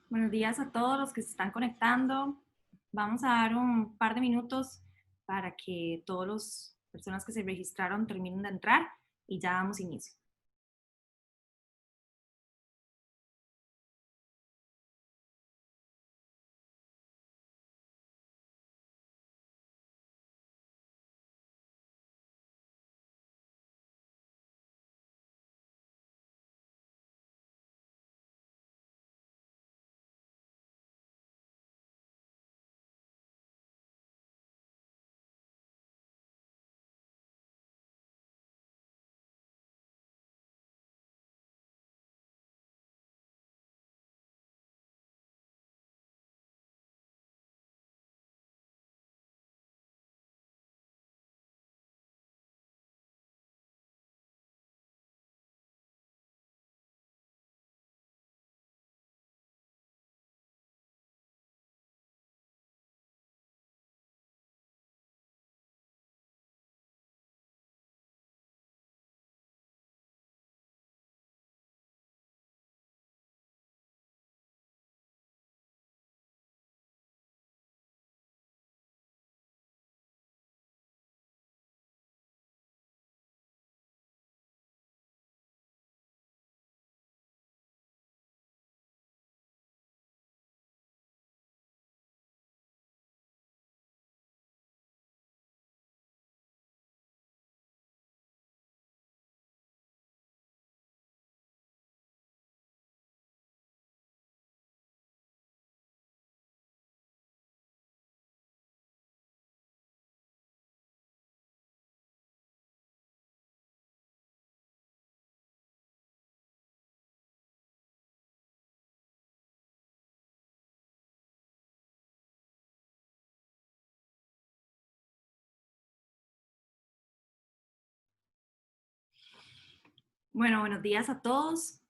Buenos días a todos los que se están conectando. Vamos a dar un par de minutos para que todas las personas que se registraron terminen de entrar y ya damos inicio. Bueno, buenos días a todos.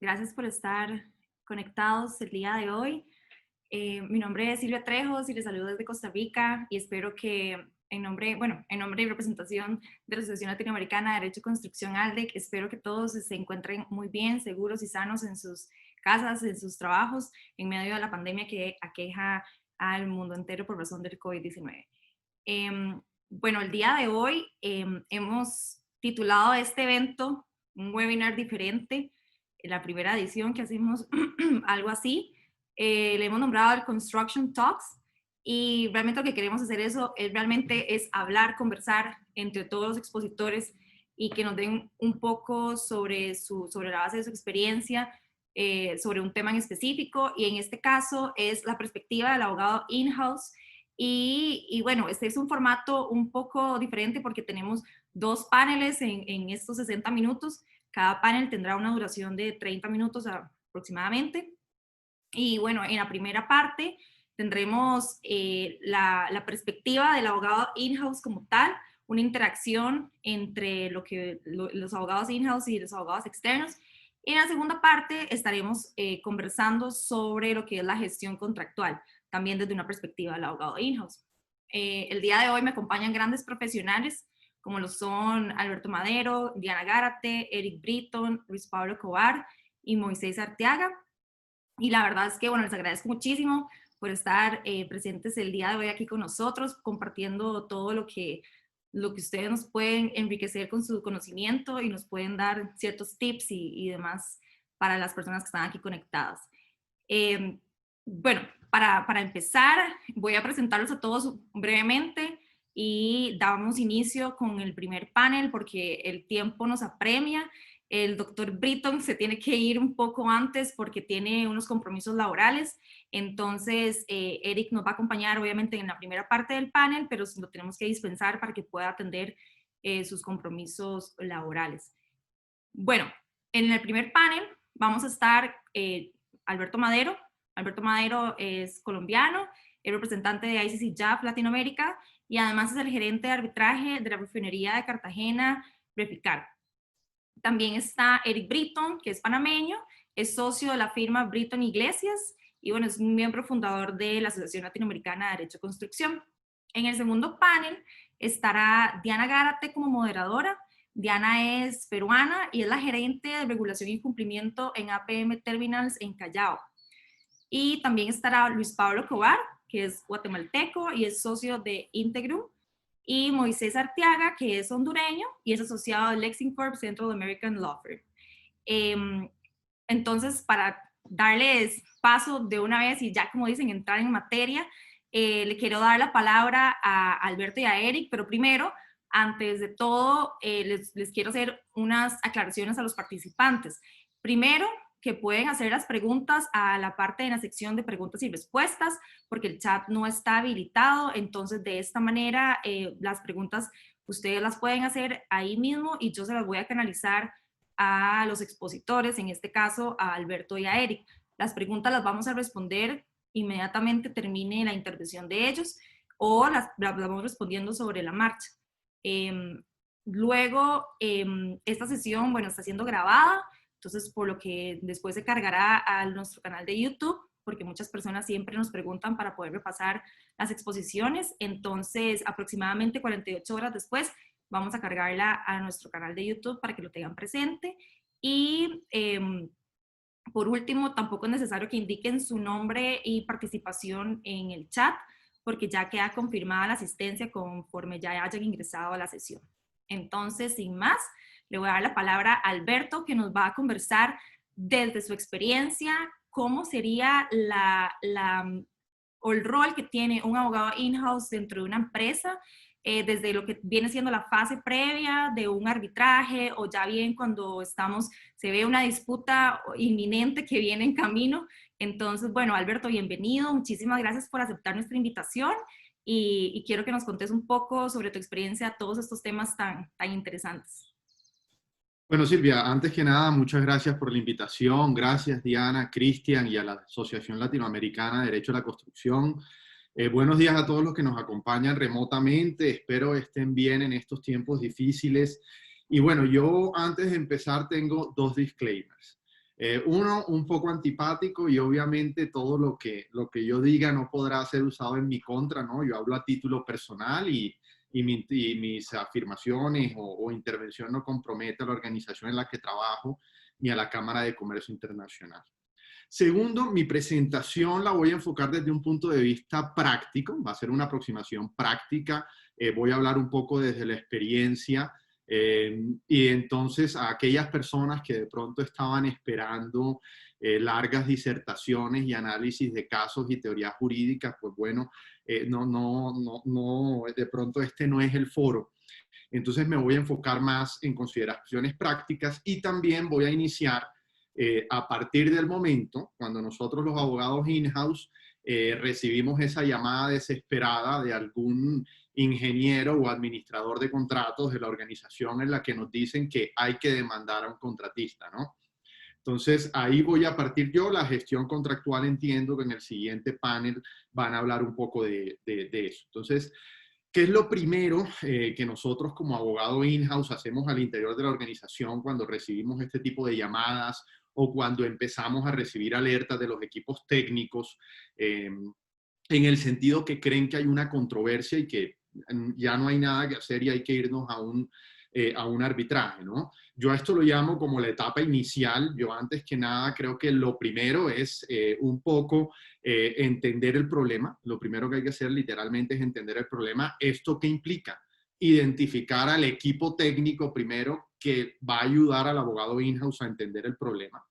Gracias por estar conectados el día de hoy. Mi nombre es Silvia Trejos y les saludo desde Costa Rica y espero que en nombre y representación de la Asociación Latinoamericana de Derecho y Construcción ALDEC, espero que todos se encuentren muy bien, seguros y sanos en sus casas, en sus trabajos, en medio de la pandemia que aqueja al mundo entero por razón del COVID-19. Bueno, el día de hoy hemos titulado este evento un webinar diferente, la primera edición que hacemos algo así. Le hemos nombrado el Construction Talks y realmente lo que queremos hacer realmente es hablar, conversar entre todos los expositores y que nos den un poco sobre la base de su experiencia, sobre un tema en específico, y en este caso es la perspectiva del abogado in-house. Y bueno, este es un formato un poco diferente porque tenemos dos paneles en estos 60 minutos. Cada panel tendrá una duración de 30 minutos aproximadamente. Y bueno, en la primera parte tendremos la perspectiva del abogado in-house como tal, una interacción entre los abogados in-house y los abogados externos. Y en la segunda parte estaremos conversando sobre lo que es la gestión contractual, también desde una perspectiva del abogado in-house. El día de hoy me acompañan grandes profesionales como lo son Alberto Madero, Diana Gárate, Eric Britton, Luis Pablo Cobar y Moisés Arteaga. Y la verdad es que, bueno, les agradezco muchísimo por estar presentes el día de hoy aquí con nosotros, compartiendo todo lo que ustedes nos pueden enriquecer con su conocimiento y nos pueden dar ciertos tips y demás para las personas que están aquí conectadas. Eh, bueno, para empezar, voy a presentarlos a todos brevemente y damos inicio con el primer panel porque el tiempo nos apremia. El doctor Britton se tiene que ir un poco antes porque tiene unos compromisos laborales. Entonces, Eric nos va a acompañar obviamente en la primera parte del panel, pero lo tenemos que dispensar para que pueda atender sus compromisos laborales. Bueno, en el primer panel vamos a estar Alberto Madero. Alberto Madero es colombiano, es representante de ICC JAF Latinoamérica y además es el gerente de arbitraje de la refinería de Cartagena, Reficar. También está Eric Britton, que es panameño, es socio de la firma Britton Iglesias y bueno, es un miembro fundador de la Asociación Latinoamericana de Derecho de Construcción. En el segundo panel estará Diana Gárate como moderadora. Diana es peruana y es la gerente de regulación y cumplimiento en APM Terminals en Callao. Y también estará Luis Pablo Cobar, que es guatemalteco y es socio de Integrum, y Moisés Arteaga, que es hondureño y es asociado al LexinCorp Central American Law Firm. Entonces, para darles paso de una vez y ya como dicen, entrar en materia, le quiero dar la palabra a Alberto y a Eric, pero primero, antes de todo, les quiero hacer unas aclaraciones a los participantes. Primero, que pueden hacer las preguntas a la parte de la sección de preguntas y respuestas, porque el chat no está habilitado, entonces de esta manera las preguntas ustedes las pueden hacer ahí mismo y yo se las voy a canalizar a los expositores, en este caso a Alberto y a Eric. Las preguntas las vamos a responder inmediatamente termine la intervención de ellos o las vamos respondiendo sobre la marcha. Luego, esta sesión, bueno, está siendo grabada, entonces por lo que después se cargará a nuestro canal de YouTube, porque muchas personas siempre nos preguntan para poder repasar las exposiciones, entonces aproximadamente 48 horas después vamos a cargarla a nuestro canal de YouTube para que lo tengan presente. Y por último, tampoco es necesario que indiquen su nombre y participación en el chat, porque ya queda confirmada la asistencia conforme ya hayan ingresado a la sesión. Entonces, sin más, le voy a dar la palabra a Alberto, que nos va a conversar desde su experiencia, cómo sería o el rol que tiene un abogado in-house dentro de una empresa, desde lo que viene siendo la fase previa de un arbitraje o ya bien cuando se ve una disputa inminente que viene en camino. Entonces, bueno, Alberto, bienvenido. Muchísimas gracias por aceptar nuestra invitación y quiero que nos contes un poco sobre tu experiencia a todos estos temas tan interesantes. Bueno, Silvia, antes que nada, muchas gracias por la invitación. Gracias, Diana, Cristian y a la Asociación Latinoamericana de Derecho a la Construcción. Buenos días a todos los que nos acompañan remotamente. Espero estén bien en estos tiempos difíciles. Y bueno, yo antes de empezar tengo dos disclaimers. Uno, un poco antipático y obviamente todo lo que yo diga no podrá ser usado en mi contra, ¿no? Yo hablo a título personal y mis afirmaciones o intervención no compromete a la organización en la que trabajo ni a la Cámara de Comercio Internacional. Segundo, mi presentación la voy a enfocar desde un punto de vista práctico, va a ser una aproximación práctica, voy a hablar un poco desde la experiencia y entonces a aquellas personas que de pronto estaban esperando largas disertaciones y análisis de casos y teorías jurídicas, pues bueno, de pronto este no es el foro. Entonces me voy a enfocar más en consideraciones prácticas y también voy a iniciar a partir del momento cuando nosotros los abogados in-house recibimos esa llamada desesperada de algún ingeniero o administrador de contratos de la organización en la que nos dicen que hay que demandar a un contratista, ¿no? Entonces, ahí voy a partir yo. La gestión contractual entiendo que en el siguiente panel van a hablar un poco de eso. Entonces, ¿qué es lo primero que nosotros como abogado in-house hacemos al interior de la organización cuando recibimos este tipo de llamadas o cuando empezamos a recibir alertas de los equipos técnicos en el sentido que creen que hay una controversia y que ya no hay nada que hacer y hay que irnos a un arbitraje, ¿no? Yo a esto lo llamo como la etapa inicial. Yo antes que nada creo que lo primero es un poco entender el problema. Lo primero que hay que hacer literalmente es entender el problema. ¿Esto qué implica? Identificar al equipo técnico primero que va a ayudar al abogado in-house a entender el problema.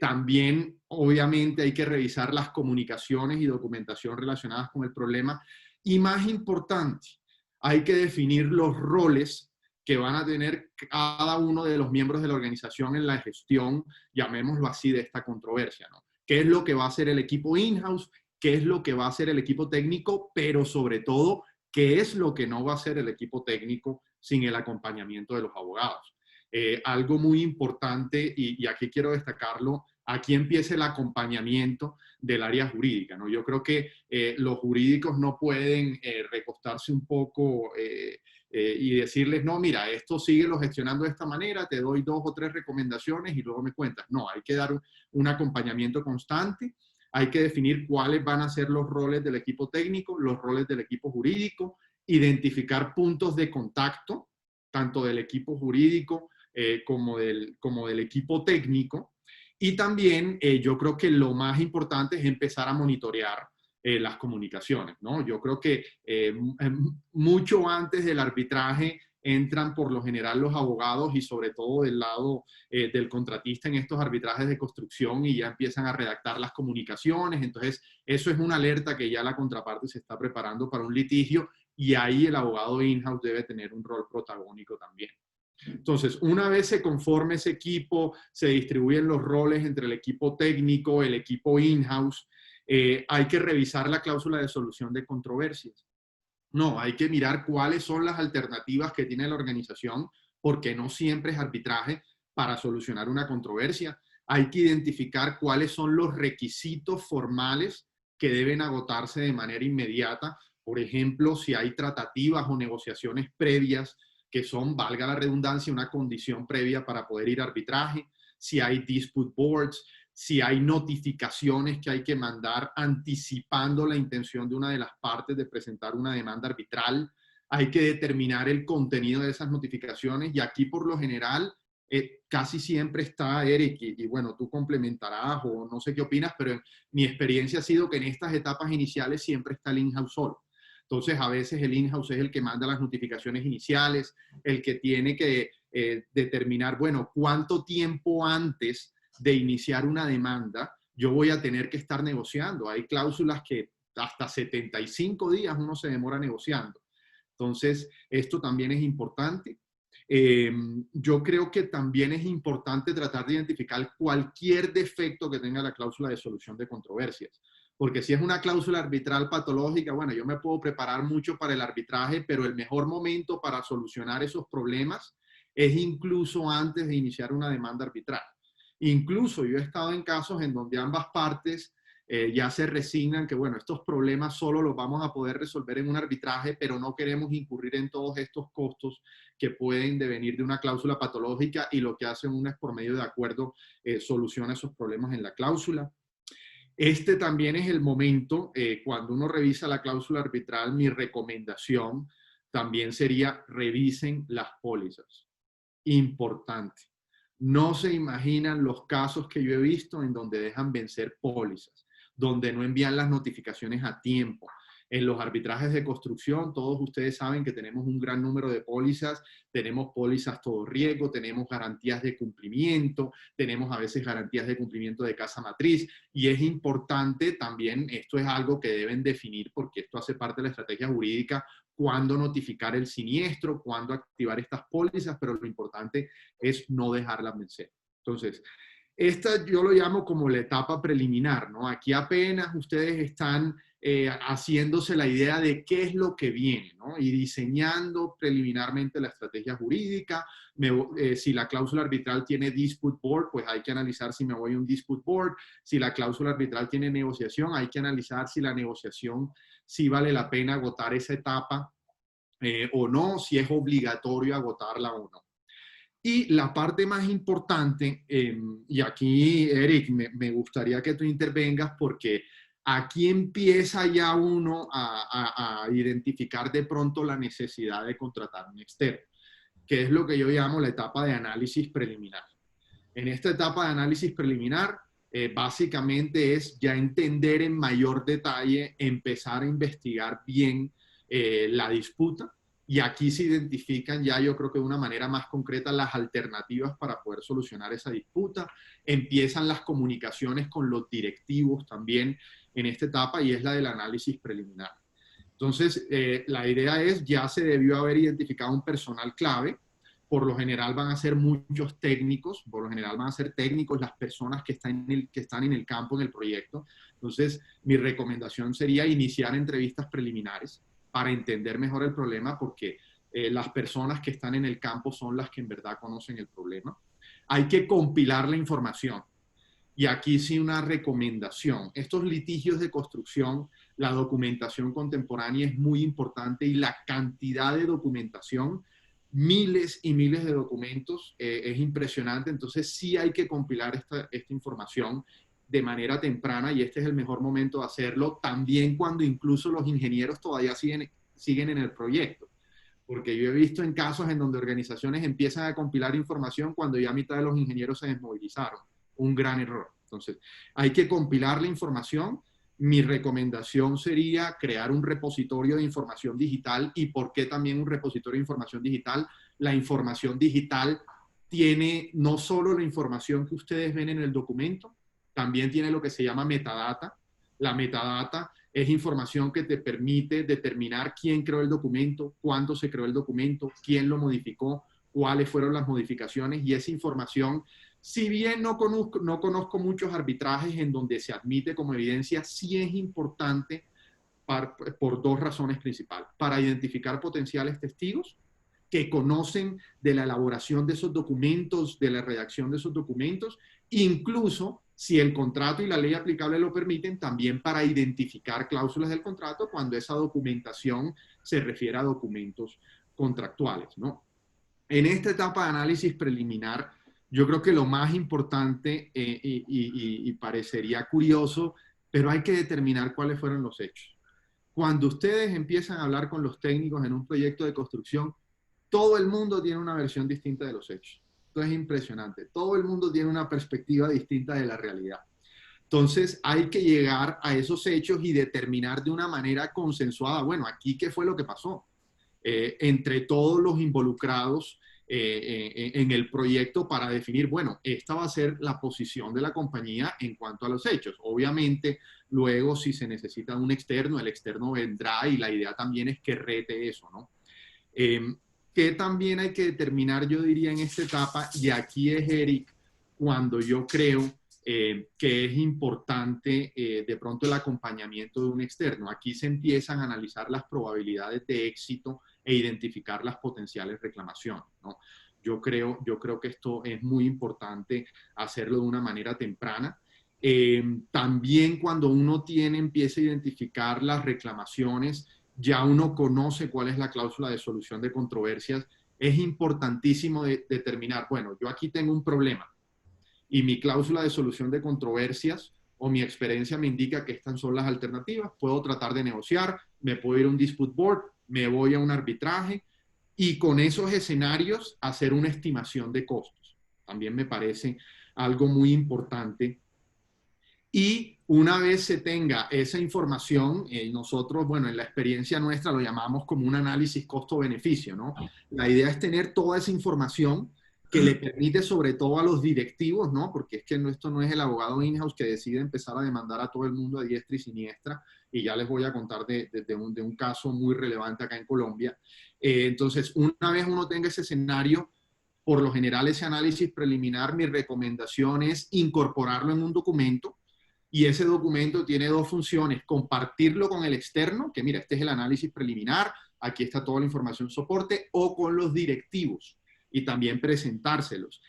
También, obviamente, hay que revisar las comunicaciones y documentación relacionadas con el problema. Y más importante, hay que definir los roles que van a tener cada uno de los miembros de la organización en la gestión, llamémoslo así, de esta controversia, ¿no? ¿Qué es lo que va a hacer el equipo in-house? ¿Qué es lo que va a hacer el equipo técnico? Pero sobre todo, ¿qué es lo que no va a hacer el equipo técnico sin el acompañamiento de los abogados? Algo muy importante, y aquí quiero destacarlo, aquí empieza el acompañamiento del área jurídica, ¿no? Yo creo que los jurídicos no pueden recostarse un poco y decirles, no, mira, esto síguelo gestionando de esta manera, te doy 2 o 3 recomendaciones y luego me cuentas. No, hay que dar un acompañamiento constante, hay que definir cuáles van a ser los roles del equipo técnico, los roles del equipo jurídico, identificar puntos de contacto, tanto del equipo jurídico como del equipo técnico, Y también yo creo que lo más importante es empezar a monitorear las comunicaciones, ¿no? Yo creo que mucho antes del arbitraje entran por lo general los abogados y sobre todo del lado del contratista en estos arbitrajes de construcción y ya empiezan a redactar las comunicaciones. Entonces, eso es una alerta que ya la contraparte se está preparando para un litigio y ahí el abogado in-house debe tener un rol protagónico también. Entonces, una vez se conforme ese equipo, se distribuyen los roles entre el equipo técnico, el equipo in-house, hay que revisar la cláusula de solución de controversias. No, hay que mirar cuáles son las alternativas que tiene la organización, porque no siempre es arbitraje para solucionar una controversia. Hay que identificar cuáles son los requisitos formales que deben agotarse de manera inmediata. Por ejemplo, si hay tratativas o negociaciones previas que son, valga la redundancia, una condición previa para poder ir a arbitraje, si hay dispute boards, si hay notificaciones que hay que mandar anticipando la intención de una de las partes de presentar una demanda arbitral, hay que determinar el contenido de esas notificaciones y aquí por lo general casi siempre está Eric y bueno, tú complementarás o no sé qué opinas, pero mi experiencia ha sido que en estas etapas iniciales siempre está el in-house solo. Entonces, a veces el in-house es el que manda las notificaciones iniciales, el que tiene que determinar, bueno, cuánto tiempo antes de iniciar una demanda yo voy a tener que estar negociando. Hay cláusulas que hasta 75 días uno se demora negociando. Entonces, esto también es importante. Yo creo que también es importante tratar de identificar cualquier defecto que tenga la cláusula de solución de controversias. Porque si es una cláusula arbitral patológica, bueno, yo me puedo preparar mucho para el arbitraje, pero el mejor momento para solucionar esos problemas es incluso antes de iniciar una demanda arbitral. Incluso yo he estado en casos en donde ambas partes ya se resignan que, bueno, estos problemas solo los vamos a poder resolver en un arbitraje, pero no queremos incurrir en todos estos costos que pueden devenir de una cláusula patológica y lo que hacen uno es por medio de acuerdo soluciona esos problemas en la cláusula. Este también es el momento, cuando uno revisa la cláusula arbitral, mi recomendación también sería revisen las pólizas. Importante. No se imaginan los casos que yo he visto en donde dejan vencer pólizas, donde no envían las notificaciones a tiempo. En los arbitrajes de construcción, todos ustedes saben que tenemos un gran número de pólizas, tenemos pólizas todo riesgo, tenemos garantías de cumplimiento, tenemos a veces garantías de cumplimiento de casa matriz, y es importante también, esto es algo que deben definir porque esto hace parte de la estrategia jurídica, cuándo notificar el siniestro, cuándo activar estas pólizas, pero lo importante es no dejarlas vencer. Entonces, esta yo lo llamo como la etapa preliminar, ¿no? Aquí apenas ustedes están haciéndose la idea de qué es lo que viene, ¿no? Y diseñando preliminarmente la estrategia jurídica. Si la cláusula arbitral tiene dispute board, pues hay que analizar si me voy a un dispute board. Si la cláusula arbitral tiene negociación, hay que analizar si la negociación, si vale la pena agotar esa etapa o no, si es obligatorio agotarla o no. Y la parte más importante, y aquí, Eric, me gustaría que tú intervengas porque aquí empieza ya uno a identificar de pronto la necesidad de contratar un externo, que es lo que yo llamo la etapa de análisis preliminar. En esta etapa de análisis preliminar, básicamente es ya entender en mayor detalle, empezar a investigar bien la disputa, y aquí se identifican ya, yo creo que de una manera más concreta, las alternativas para poder solucionar esa disputa. Empiezan las comunicaciones con los directivos también en esta etapa y es la del análisis preliminar. Entonces, la idea es, ya se debió haber identificado un personal clave. Por lo general van a ser muchos técnicos, por lo general van a ser técnicos las personas que están en el campo, en el proyecto. Entonces, mi recomendación sería iniciar entrevistas preliminares para entender mejor el problema, porque las personas que están en el campo son las que en verdad conocen el problema. Hay que compilar la información. Y aquí sí una recomendación. Estos litigios de construcción, la documentación contemporánea es muy importante y la cantidad de documentación, miles y miles de documentos, es impresionante. Entonces sí hay que compilar esta información de manera temprana y este es el mejor momento de hacerlo, también cuando incluso los ingenieros todavía siguen en el proyecto. Porque yo he visto en casos en donde organizaciones empiezan a compilar información cuando ya mitad de los ingenieros se desmovilizaron un gran error. Entonces, hay que compilar la información. Mi recomendación sería crear un repositorio de información digital. ¿Y por qué también un repositorio de información digital? La información digital tiene no solo la información que ustedes ven en el documento, también tiene lo que se llama metadata. La metadata es información que te permite determinar quién creó el documento, cuándo se creó el documento, quién lo modificó, cuáles fueron las modificaciones, y esa información, si bien no conozco muchos arbitrajes en donde se admite como evidencia, sí es importante por dos razones principales. Para identificar potenciales testigos que conocen de la elaboración de esos documentos, de la redacción de esos documentos, incluso si el contrato y la ley aplicable lo permiten, también para identificar cláusulas del contrato cuando esa documentación se refiere a documentos contractuales, ¿no? En esta etapa de análisis preliminar, yo creo que lo más importante, y parecería curioso, pero hay que determinar cuáles fueron los hechos. Cuando ustedes empiezan a hablar con los técnicos en un proyecto de construcción, todo el mundo tiene una versión distinta de los hechos. Esto es impresionante. Todo el mundo tiene una perspectiva distinta de la realidad. Entonces, hay que llegar a esos hechos y determinar de una manera consensuada, bueno, aquí qué fue lo que pasó, entre todos los involucrados en el proyecto, para definir, bueno, esta va a ser la posición de la compañía en cuanto a los hechos. Obviamente, luego, si se necesita un externo, el externo vendrá, y la idea también es que rete eso, ¿no? Que también hay que determinar, yo diría, en esta etapa, y aquí es, Eric, cuando yo creo que es importante de pronto el acompañamiento de un externo. Aquí se empiezan a analizar las probabilidades de éxito e identificar las potenciales reclamaciones, ¿no? Yo creo que esto es muy importante hacerlo de una manera temprana. También cuando uno empieza a identificar las reclamaciones, ya uno conoce cuál es la cláusula de solución de controversias. Es importantísimo determinar, bueno, yo aquí tengo un problema y mi cláusula de solución de controversias o mi experiencia me indica que estas son las alternativas. Puedo tratar de negociar, me puedo ir a un dispute board, me voy a un arbitraje, y con esos escenarios hacer una estimación de costos. También me parece algo muy importante. Y una vez se tenga esa información, nosotros, bueno, en la experiencia nuestra lo llamamos como un análisis costo-beneficio, ¿no? La idea es tener toda esa información que le permite, sobre todo a los directivos, ¿no? Porque es que esto no es el abogado in-house que decide empezar a demandar a todo el mundo a diestra y siniestra, y ya les voy a contar de un caso muy relevante acá en Colombia. Entonces, una vez uno tenga ese escenario, por lo general ese análisis preliminar, mi recomendación es incorporarlo en un documento. Y ese documento tiene dos funciones: compartirlo con el externo, que mira, este es el análisis preliminar, aquí está toda la información soporte, o con los directivos, y también presentárselos.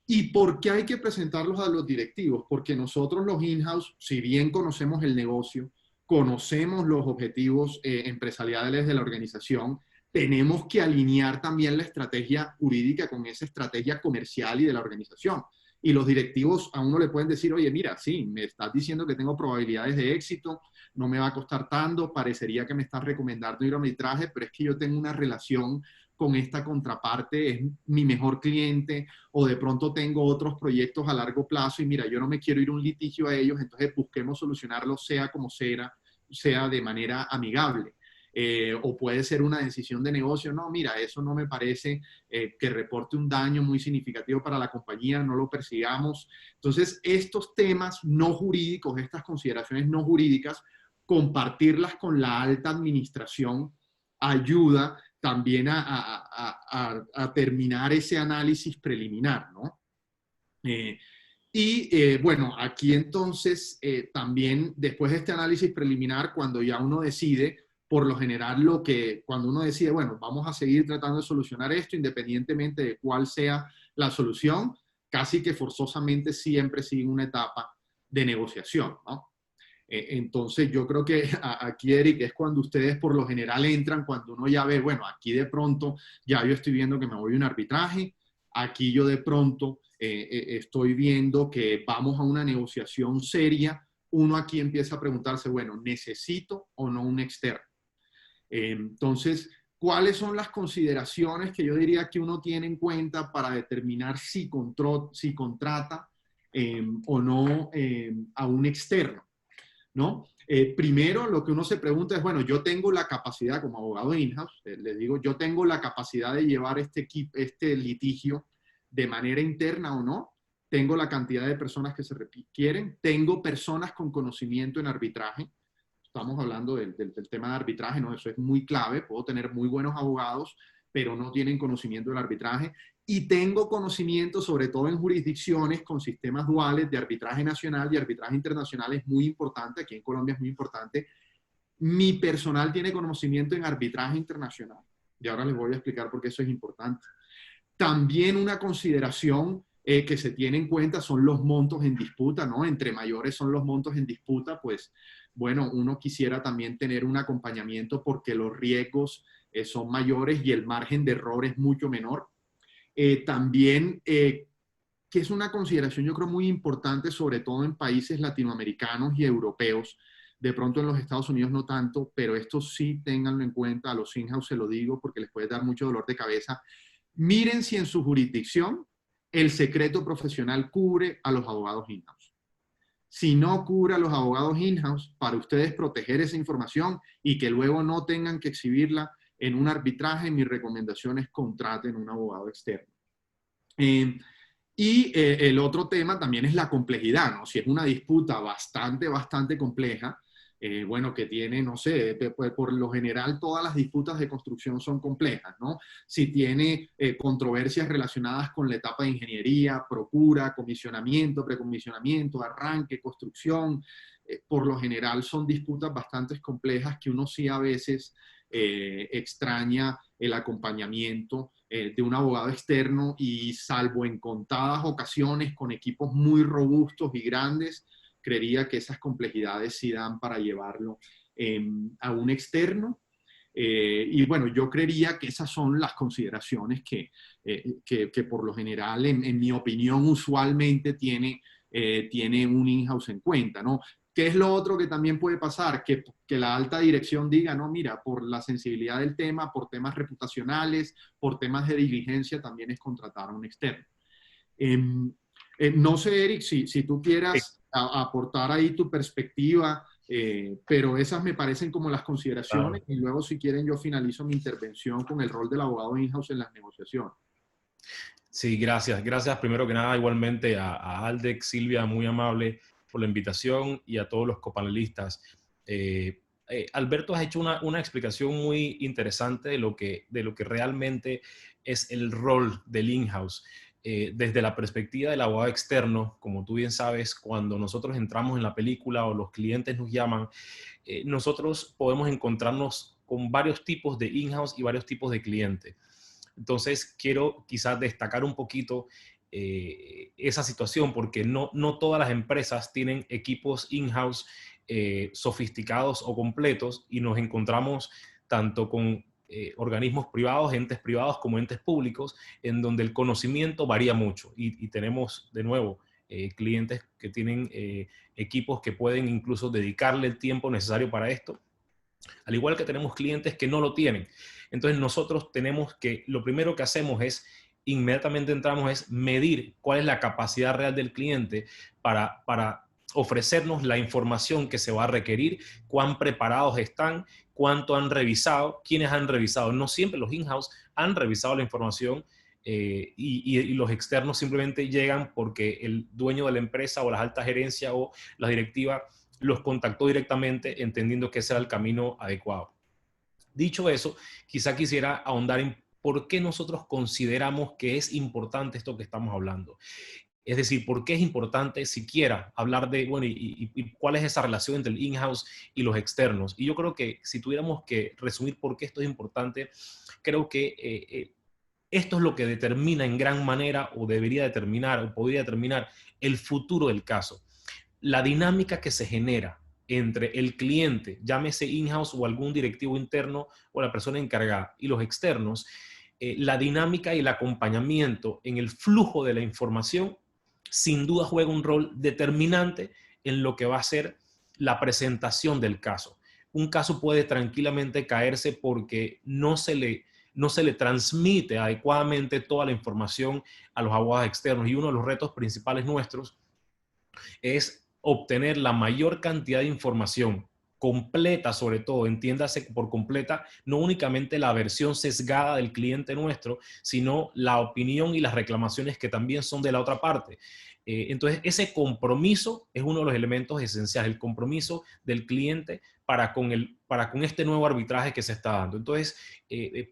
¿Y por qué hay que presentarlos a los directivos? Porque nosotros los in-house, si bien conocemos el negocio, conocemos los objetivos empresariales de la organización, tenemos que alinear también la estrategia jurídica con esa estrategia comercial y de la organización. Y los directivos a uno le pueden decir, oye, mira, sí, me estás diciendo que tengo probabilidades de éxito, no me va a costar tanto, parecería que me estás recomendando ir a arbitraje, pero es que yo tengo una relación con esta contraparte, es mi mejor cliente, o de pronto tengo otros proyectos a largo plazo y mira, yo no me quiero ir a un litigio a ellos, entonces busquemos solucionarlo sea como sea de manera amigable. O puede ser una decisión de negocio, no, mira, eso no me parece que reporte un daño muy significativo para la compañía, no lo persigamos. Entonces, estos temas no jurídicos, estas consideraciones no jurídicas, compartirlas con la alta administración ayuda también a terminar ese análisis preliminar, ¿no? Bueno, aquí entonces también después de este análisis preliminar, cuando ya uno decide, por lo general cuando uno decide, bueno, vamos a seguir tratando de solucionar esto independientemente de cuál sea la solución, casi que forzosamente siempre sigue una etapa de negociación, ¿no? Entonces yo creo que aquí, Eric, es cuando ustedes por lo general entran, cuando uno ya ve, bueno, aquí de pronto ya yo estoy viendo que me voy a un arbitraje, aquí yo de pronto estoy viendo que vamos a una negociación seria, uno aquí empieza a preguntarse, bueno, ¿necesito o no un externo? Entonces, ¿cuáles son las consideraciones que yo diría que uno tiene en cuenta para determinar si contrata o no a un externo, ¿no? Primero, lo que uno se pregunta es, bueno, yo tengo la capacidad como abogado in-house, les digo, yo tengo la capacidad de llevar este litigio de manera interna o no, tengo la cantidad de personas que se requieren, tengo personas con conocimiento en arbitraje, estamos hablando del tema de arbitraje, ¿no? Eso es muy clave, puedo tener muy buenos abogados, pero no tienen conocimiento del arbitraje, y tengo conocimiento sobre todo en jurisdicciones con sistemas duales de arbitraje nacional y arbitraje internacional es muy importante, aquí en Colombia es muy importante. Mi personal tiene conocimiento en arbitraje internacional, y ahora les voy a explicar por qué eso es importante. También una consideración que se tiene en cuenta son los montos en disputa, ¿no? Entre mayores son los montos en disputa, pues, bueno, uno quisiera también tener un acompañamiento porque los riesgos son mayores y el margen de error es mucho menor. También, que es una consideración yo creo muy importante, sobre todo en países latinoamericanos y europeos, de pronto en los Estados Unidos no tanto, pero esto sí ténganlo en cuenta, a los in-house se lo digo porque les puede dar mucho dolor de cabeza. Miren si en su jurisdicción el secreto profesional cubre a los abogados in-house. Si no cubre a los abogados in-house, para ustedes proteger esa información y que luego no tengan que exhibirla en un arbitraje, mi recomendación es contraten un abogado externo. El otro tema también es la complejidad, ¿no? Si es una disputa bastante compleja, bueno, que tiene, no sé, por lo general todas las disputas de construcción son complejas, ¿no? Si tiene controversias relacionadas con la etapa de ingeniería, procura, comisionamiento, precomisionamiento, arranque, construcción, por lo general son disputas bastante complejas que uno sí a veces extraña el acompañamiento de un abogado externo y salvo en contadas ocasiones con equipos muy robustos y grandes, creería que esas complejidades sí dan para llevarlo a un externo. Y bueno, yo creería que esas son las consideraciones que por lo general, en mi opinión, usualmente tiene un in-house en cuenta, ¿no? ¿Qué es lo otro que también puede pasar? Que la alta dirección diga, no, mira, por la sensibilidad del tema, por temas reputacionales, por temas de diligencia, también es contratar a un externo. No sé, Eric, si tú quieras aportar ahí tu perspectiva, pero esas me parecen como las consideraciones Claro. y luego si quieren yo finalizo mi intervención con el rol del abogado in-house en las negociaciones. Sí, gracias. Gracias primero que nada igualmente a Aldex, Silvia, muy amable por la invitación y a todos los copanelistas. Alberto, has hecho una explicación muy interesante de lo que realmente es el rol del in-house. Desde la perspectiva del abogado externo, como tú bien sabes, cuando nosotros entramos en la película o los clientes nos llaman, nosotros podemos encontrarnos con varios tipos de in-house y varios tipos de clientes. Entonces, quiero quizás destacar un poquito esa situación porque no todas las empresas tienen equipos in-house sofisticados o completos y nos encontramos tanto con organismos privados, entes privados como entes públicos, en donde el conocimiento varía mucho y tenemos de nuevo clientes que tienen equipos que pueden incluso dedicarle el tiempo necesario para esto, al igual que tenemos clientes que no lo tienen. Entonces nosotros tenemos que, lo primero que hacemos es, inmediatamente entramos, es medir cuál es la capacidad real del cliente para ofrecernos la información que se va a requerir, cuán preparados están, cuánto han revisado, quiénes han revisado. No siempre los in-house han revisado la información y los externos simplemente llegan porque el dueño de la empresa o las altas gerencias o la directiva los contactó directamente entendiendo que ese era el camino adecuado. Dicho eso, quizá quisiera ahondar en por qué nosotros consideramos que es importante esto que estamos hablando. Es decir, ¿por qué es importante siquiera hablar de, bueno, y cuál es esa relación entre el in-house y los externos? Y yo creo que si tuviéramos que resumir por qué esto es importante, creo que esto es lo que determina en gran manera o debería determinar o podría determinar el futuro del caso. La dinámica que se genera entre el cliente, llámese in-house o algún directivo interno o la persona encargada, y los externos, la dinámica y el acompañamiento en el flujo de la información sin duda juega un rol determinante en lo que va a ser la presentación del caso. Un caso puede tranquilamente caerse porque no se le transmite adecuadamente toda la información a los abogados externos, y uno de los retos principales nuestros es obtener la mayor cantidad de información completa, sobre todo, entiéndase por completa, no únicamente la versión sesgada del cliente nuestro, sino la opinión y las reclamaciones que también son de la otra parte. Entonces, ese compromiso es uno de los elementos esenciales, el compromiso del cliente para con este nuevo arbitraje que se está dando. Entonces,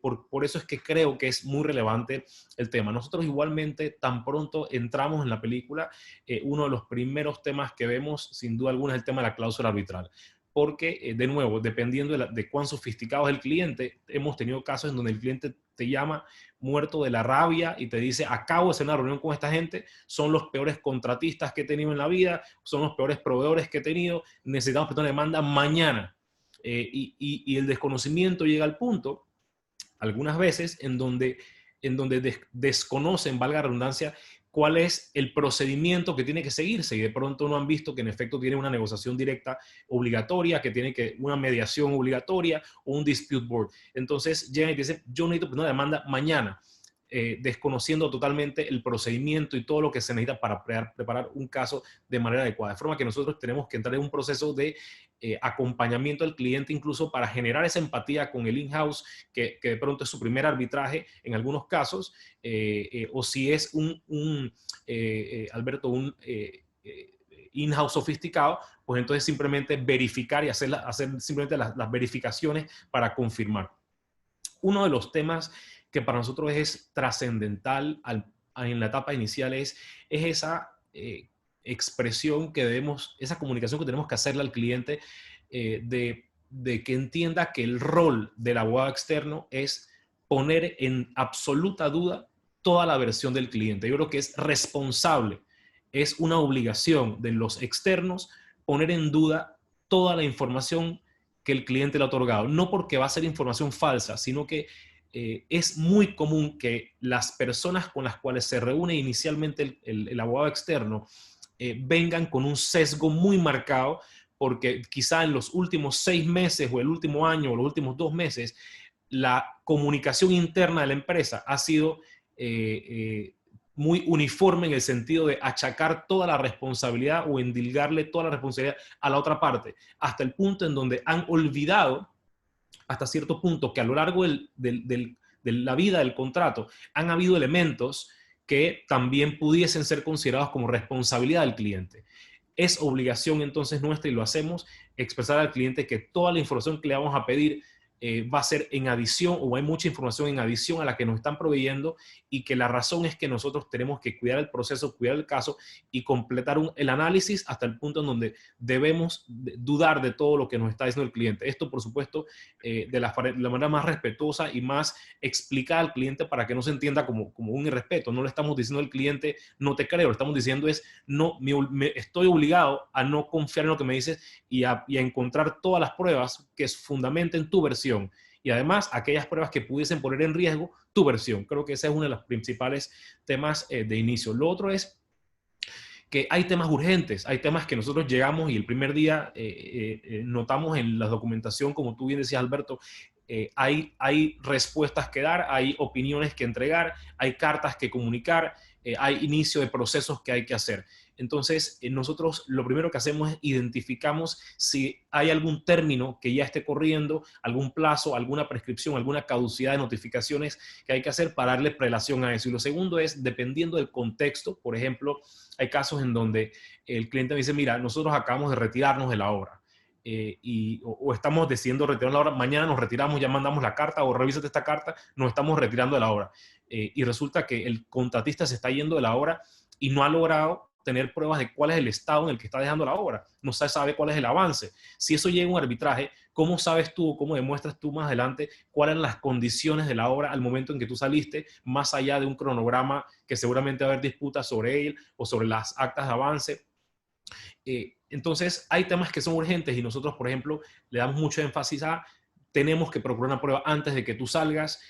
por eso es que creo que es muy relevante el tema. Nosotros igualmente, tan pronto entramos en la película, uno de los primeros temas que vemos, sin duda alguna, es el tema de la cláusula arbitral. Porque, de nuevo, dependiendo de cuán sofisticado es el cliente, hemos tenido casos en donde el cliente te llama muerto de la rabia y te dice, acabo de hacer una reunión con esta gente, son los peores contratistas que he tenido en la vida, son los peores proveedores que he tenido, necesitamos que una demanda mañana. Y el desconocimiento llega al punto, algunas veces, en donde desconocen, valga la redundancia, cuál es el procedimiento que tiene que seguirse, y de pronto no han visto que en efecto tiene una negociación directa obligatoria, que tiene una mediación obligatoria o un dispute board. Entonces llegan y dicen, yo necesito una demanda mañana, desconociendo totalmente el procedimiento y todo lo que se necesita para preparar un caso de manera adecuada. De forma que nosotros tenemos que entrar en un proceso de acompañamiento al cliente, incluso para generar esa empatía con el in-house, que de pronto es su primer arbitraje en algunos casos, o si es Alberto, un in-house sofisticado, pues entonces simplemente verificar y hacer simplemente las verificaciones para confirmar. Uno de los temas que para nosotros es trascendental en la etapa inicial es esa expresión que debemos, esa comunicación que tenemos que hacerle al cliente, de que entienda que el rol del abogado externo es poner en absoluta duda toda la versión del cliente. Yo creo que es responsable, es una obligación de los externos poner en duda toda la información que el cliente le ha otorgado. No porque va a ser información falsa, sino que es muy común que las personas con las cuales se reúne inicialmente el abogado externo vengan con un sesgo muy marcado, porque quizá en los últimos 6 meses o el último año o los últimos 2 meses, la comunicación interna de la empresa ha sido muy uniforme en el sentido de achacar toda la responsabilidad o endilgarle toda la responsabilidad a la otra parte, hasta el punto en donde han olvidado, hasta cierto punto, que a lo largo de la vida del contrato han habido elementos que también pudiesen ser considerados como responsabilidad del cliente. Es obligación entonces nuestra, y lo hacemos, expresar al cliente que toda la información que le vamos a pedir va a ser en adición, o hay mucha información en adición a la que nos están proveyendo, y que la razón es que nosotros tenemos que cuidar el proceso, cuidar el caso y completar el análisis hasta el punto en donde debemos dudar de todo lo que nos está diciendo el cliente. Esto, por supuesto, de la manera más respetuosa y más explicada al cliente, para que no se entienda como un irrespeto. No le estamos diciendo al cliente, no te creo, lo estamos diciendo es, no, estoy obligado a no confiar en lo que me dices y a encontrar todas las pruebas que fundamenten tu versión, y además aquellas pruebas que pudiesen poner en riesgo tu versión. Creo que ese es uno de los principales temas de inicio. Lo otro es que hay temas urgentes, hay temas que nosotros llegamos y el primer día notamos en la documentación, como tú bien decías, Alberto, hay respuestas que dar, hay opiniones que entregar, hay cartas que comunicar, hay inicio de procesos que hay que hacer. Entonces, nosotros lo primero que hacemos es identificamos si hay algún término que ya esté corriendo, algún plazo, alguna prescripción, alguna caducidad de notificaciones que hay que hacer para darle prelación a eso. Y lo segundo es, dependiendo del contexto, por ejemplo, hay casos en donde el cliente me dice, mira, nosotros acabamos de retirarnos de la obra. O estamos decidiendo retirar la obra, mañana nos retiramos, ya mandamos la carta, o revísate esta carta, nos estamos retirando de la obra. Y resulta que el contratista se está yendo de la obra y no ha logrado tener pruebas de cuál es el estado en el que está dejando la obra. No se sabe cuál es el avance. Si eso llega a un arbitraje, ¿cómo sabes tú, cómo demuestras tú más adelante cuáles eran las condiciones de la obra al momento en que tú saliste, más allá de un cronograma que seguramente va a haber disputas sobre él o sobre las actas de avance? Entonces, hay temas que son urgentes y nosotros, por ejemplo, le damos mucho énfasis a tenemos que procurar una prueba antes de que tú salgas.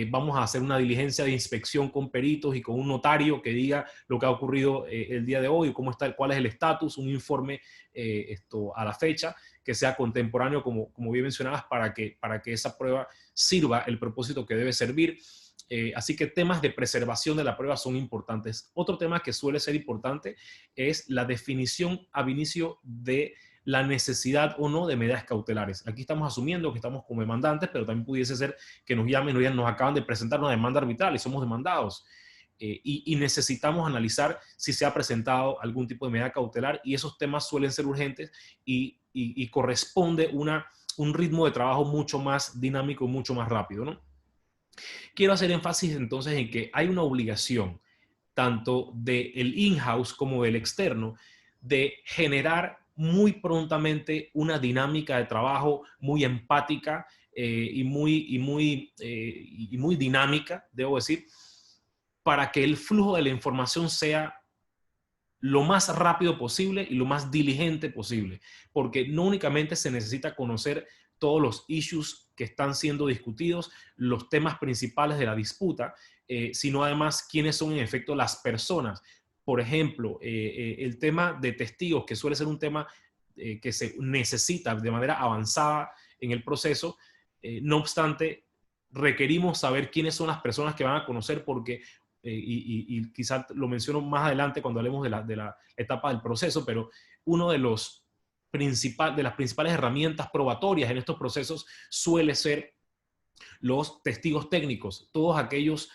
Vamos a hacer una diligencia de inspección con peritos y con un notario que diga lo que ha ocurrido el día de hoy, cómo está, cuál es el estatus, un informe a la fecha que sea contemporáneo, como bien mencionabas, para que esa prueba sirva el propósito que debe servir. Así que temas de preservación de la prueba son importantes. Otro tema que suele ser importante es la definición ab inicio de la necesidad o no de medidas cautelares. Aquí estamos asumiendo que estamos como demandantes, pero también pudiese ser que nos llamen, nos acaban de presentar una demanda arbitral y somos demandados. Y necesitamos analizar si se ha presentado algún tipo de medida cautelar, y esos temas suelen ser urgentes y corresponde un ritmo de trabajo mucho más dinámico y mucho más rápido, ¿no? Quiero hacer énfasis entonces en que hay una obligación tanto del in-house como del externo de generar muy prontamente una dinámica de trabajo muy empática y muy dinámica, debo decir, para que el flujo de la información sea lo más rápido posible y lo más diligente posible, porque no únicamente se necesita conocer todos los issues que están siendo discutidos, los temas principales de la disputa, sino además quiénes son en efecto las personas. Por ejemplo, el tema de testigos, que suele ser un tema que se necesita de manera avanzada en el proceso. No obstante, requerimos saber quiénes son las personas que van a conocer, porque y quizás lo menciono más adelante cuando hablemos de la etapa del proceso, pero uno de las principales herramientas probatorias en estos procesos suele ser los testigos técnicos, todos aquellos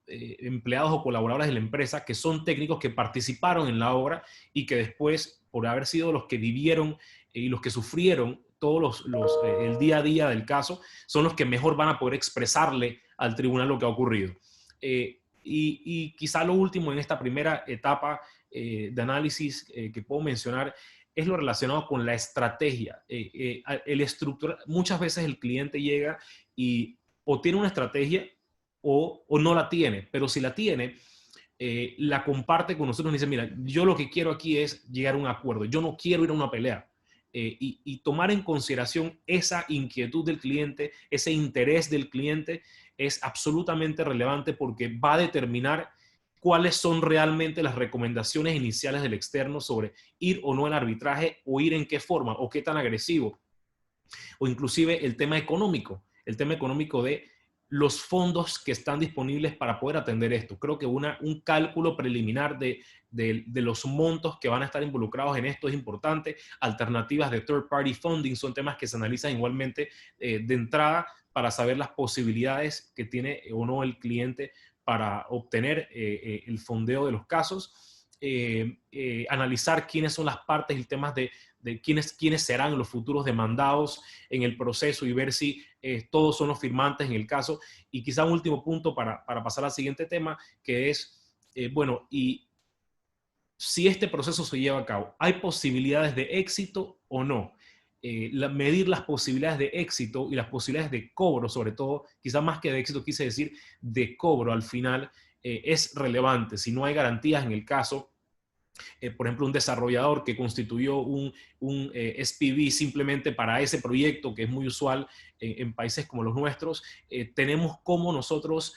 empleados o colaboradores de la empresa que son técnicos que participaron en la obra y que después, por haber sido los que vivieron y los que sufrieron todos el día a día del caso, son los que mejor van a poder expresarle al tribunal lo que ha ocurrido. Y quizá lo último en esta primera etapa de análisis que puedo mencionar es lo relacionado con la estrategia. Muchas veces el cliente llega y o tiene una estrategia o no la tiene, pero si la tiene, la comparte con nosotros y dice, mira, yo lo que quiero aquí es llegar a un acuerdo, yo no quiero ir a una pelea. Y tomar en consideración esa inquietud del cliente, ese interés del cliente, es absolutamente relevante, porque va a determinar cuáles son realmente las recomendaciones iniciales del externo sobre ir o no al arbitraje, o ir en qué forma, o qué tan agresivo, o inclusive el tema económico de los fondos que están disponibles para poder atender esto. Creo que un cálculo preliminar de los montos que van a estar involucrados en esto es importante. Alternativas de third party funding son temas que se analizan igualmente de entrada, para saber las posibilidades que tiene o no el cliente para obtener el fondeo de los casos. Analizar quiénes son las partes y temas de quiénes serán los futuros demandados en el proceso, y ver si todos son los firmantes en el caso. Y quizá un último punto para pasar al siguiente tema, que es, bueno, y si este proceso se lleva a cabo, ¿hay posibilidades de éxito o no? Medir las posibilidades de éxito y las posibilidades de cobro, sobre todo, quizá más que de éxito quise decir de cobro al final, es relevante. Si no hay garantías en el caso, por ejemplo, un desarrollador que constituyó un SPV simplemente para ese proyecto, que es muy usual en países como los nuestros, tenemos cómo nosotros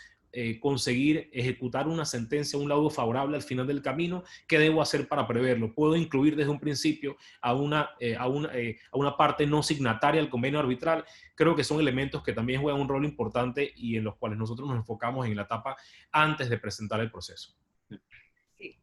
conseguir ejecutar una sentencia, un laudo favorable al final del camino. ¿Qué debo hacer para preverlo? ¿Puedo incluir desde un principio a una parte no signataria al convenio arbitral? Creo que son elementos que también juegan un rol importante y en los cuales nosotros nos enfocamos en la etapa antes de presentar el proceso. Sí.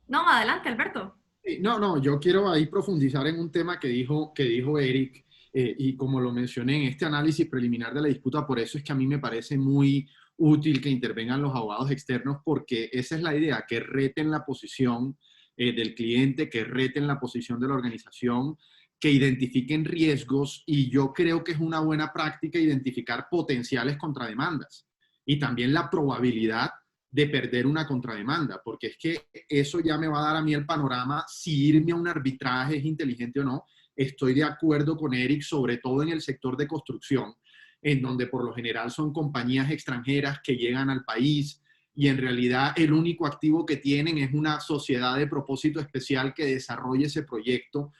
No, adelante, Alberto. No, yo quiero ahí profundizar en un tema que dijo Eric, y como lo mencioné en este análisis preliminar de la disputa, por eso es que a mí me parece muy útil que intervengan los abogados externos, porque esa es la idea, que reten la posición del cliente, que reten la posición de la organización, que identifiquen riesgos, y yo creo que es una buena práctica identificar potenciales contrademandas y también la probabilidad de perder una contrademanda, porque es que eso ya me va a dar a mí el panorama si irme a un arbitraje es inteligente o no. Estoy de acuerdo con Eric, sobre todo en el sector de construcción, en donde por lo general son compañías extranjeras que llegan al país y en realidad el único activo que tienen es una sociedad de propósito especial que desarrolle ese proyecto.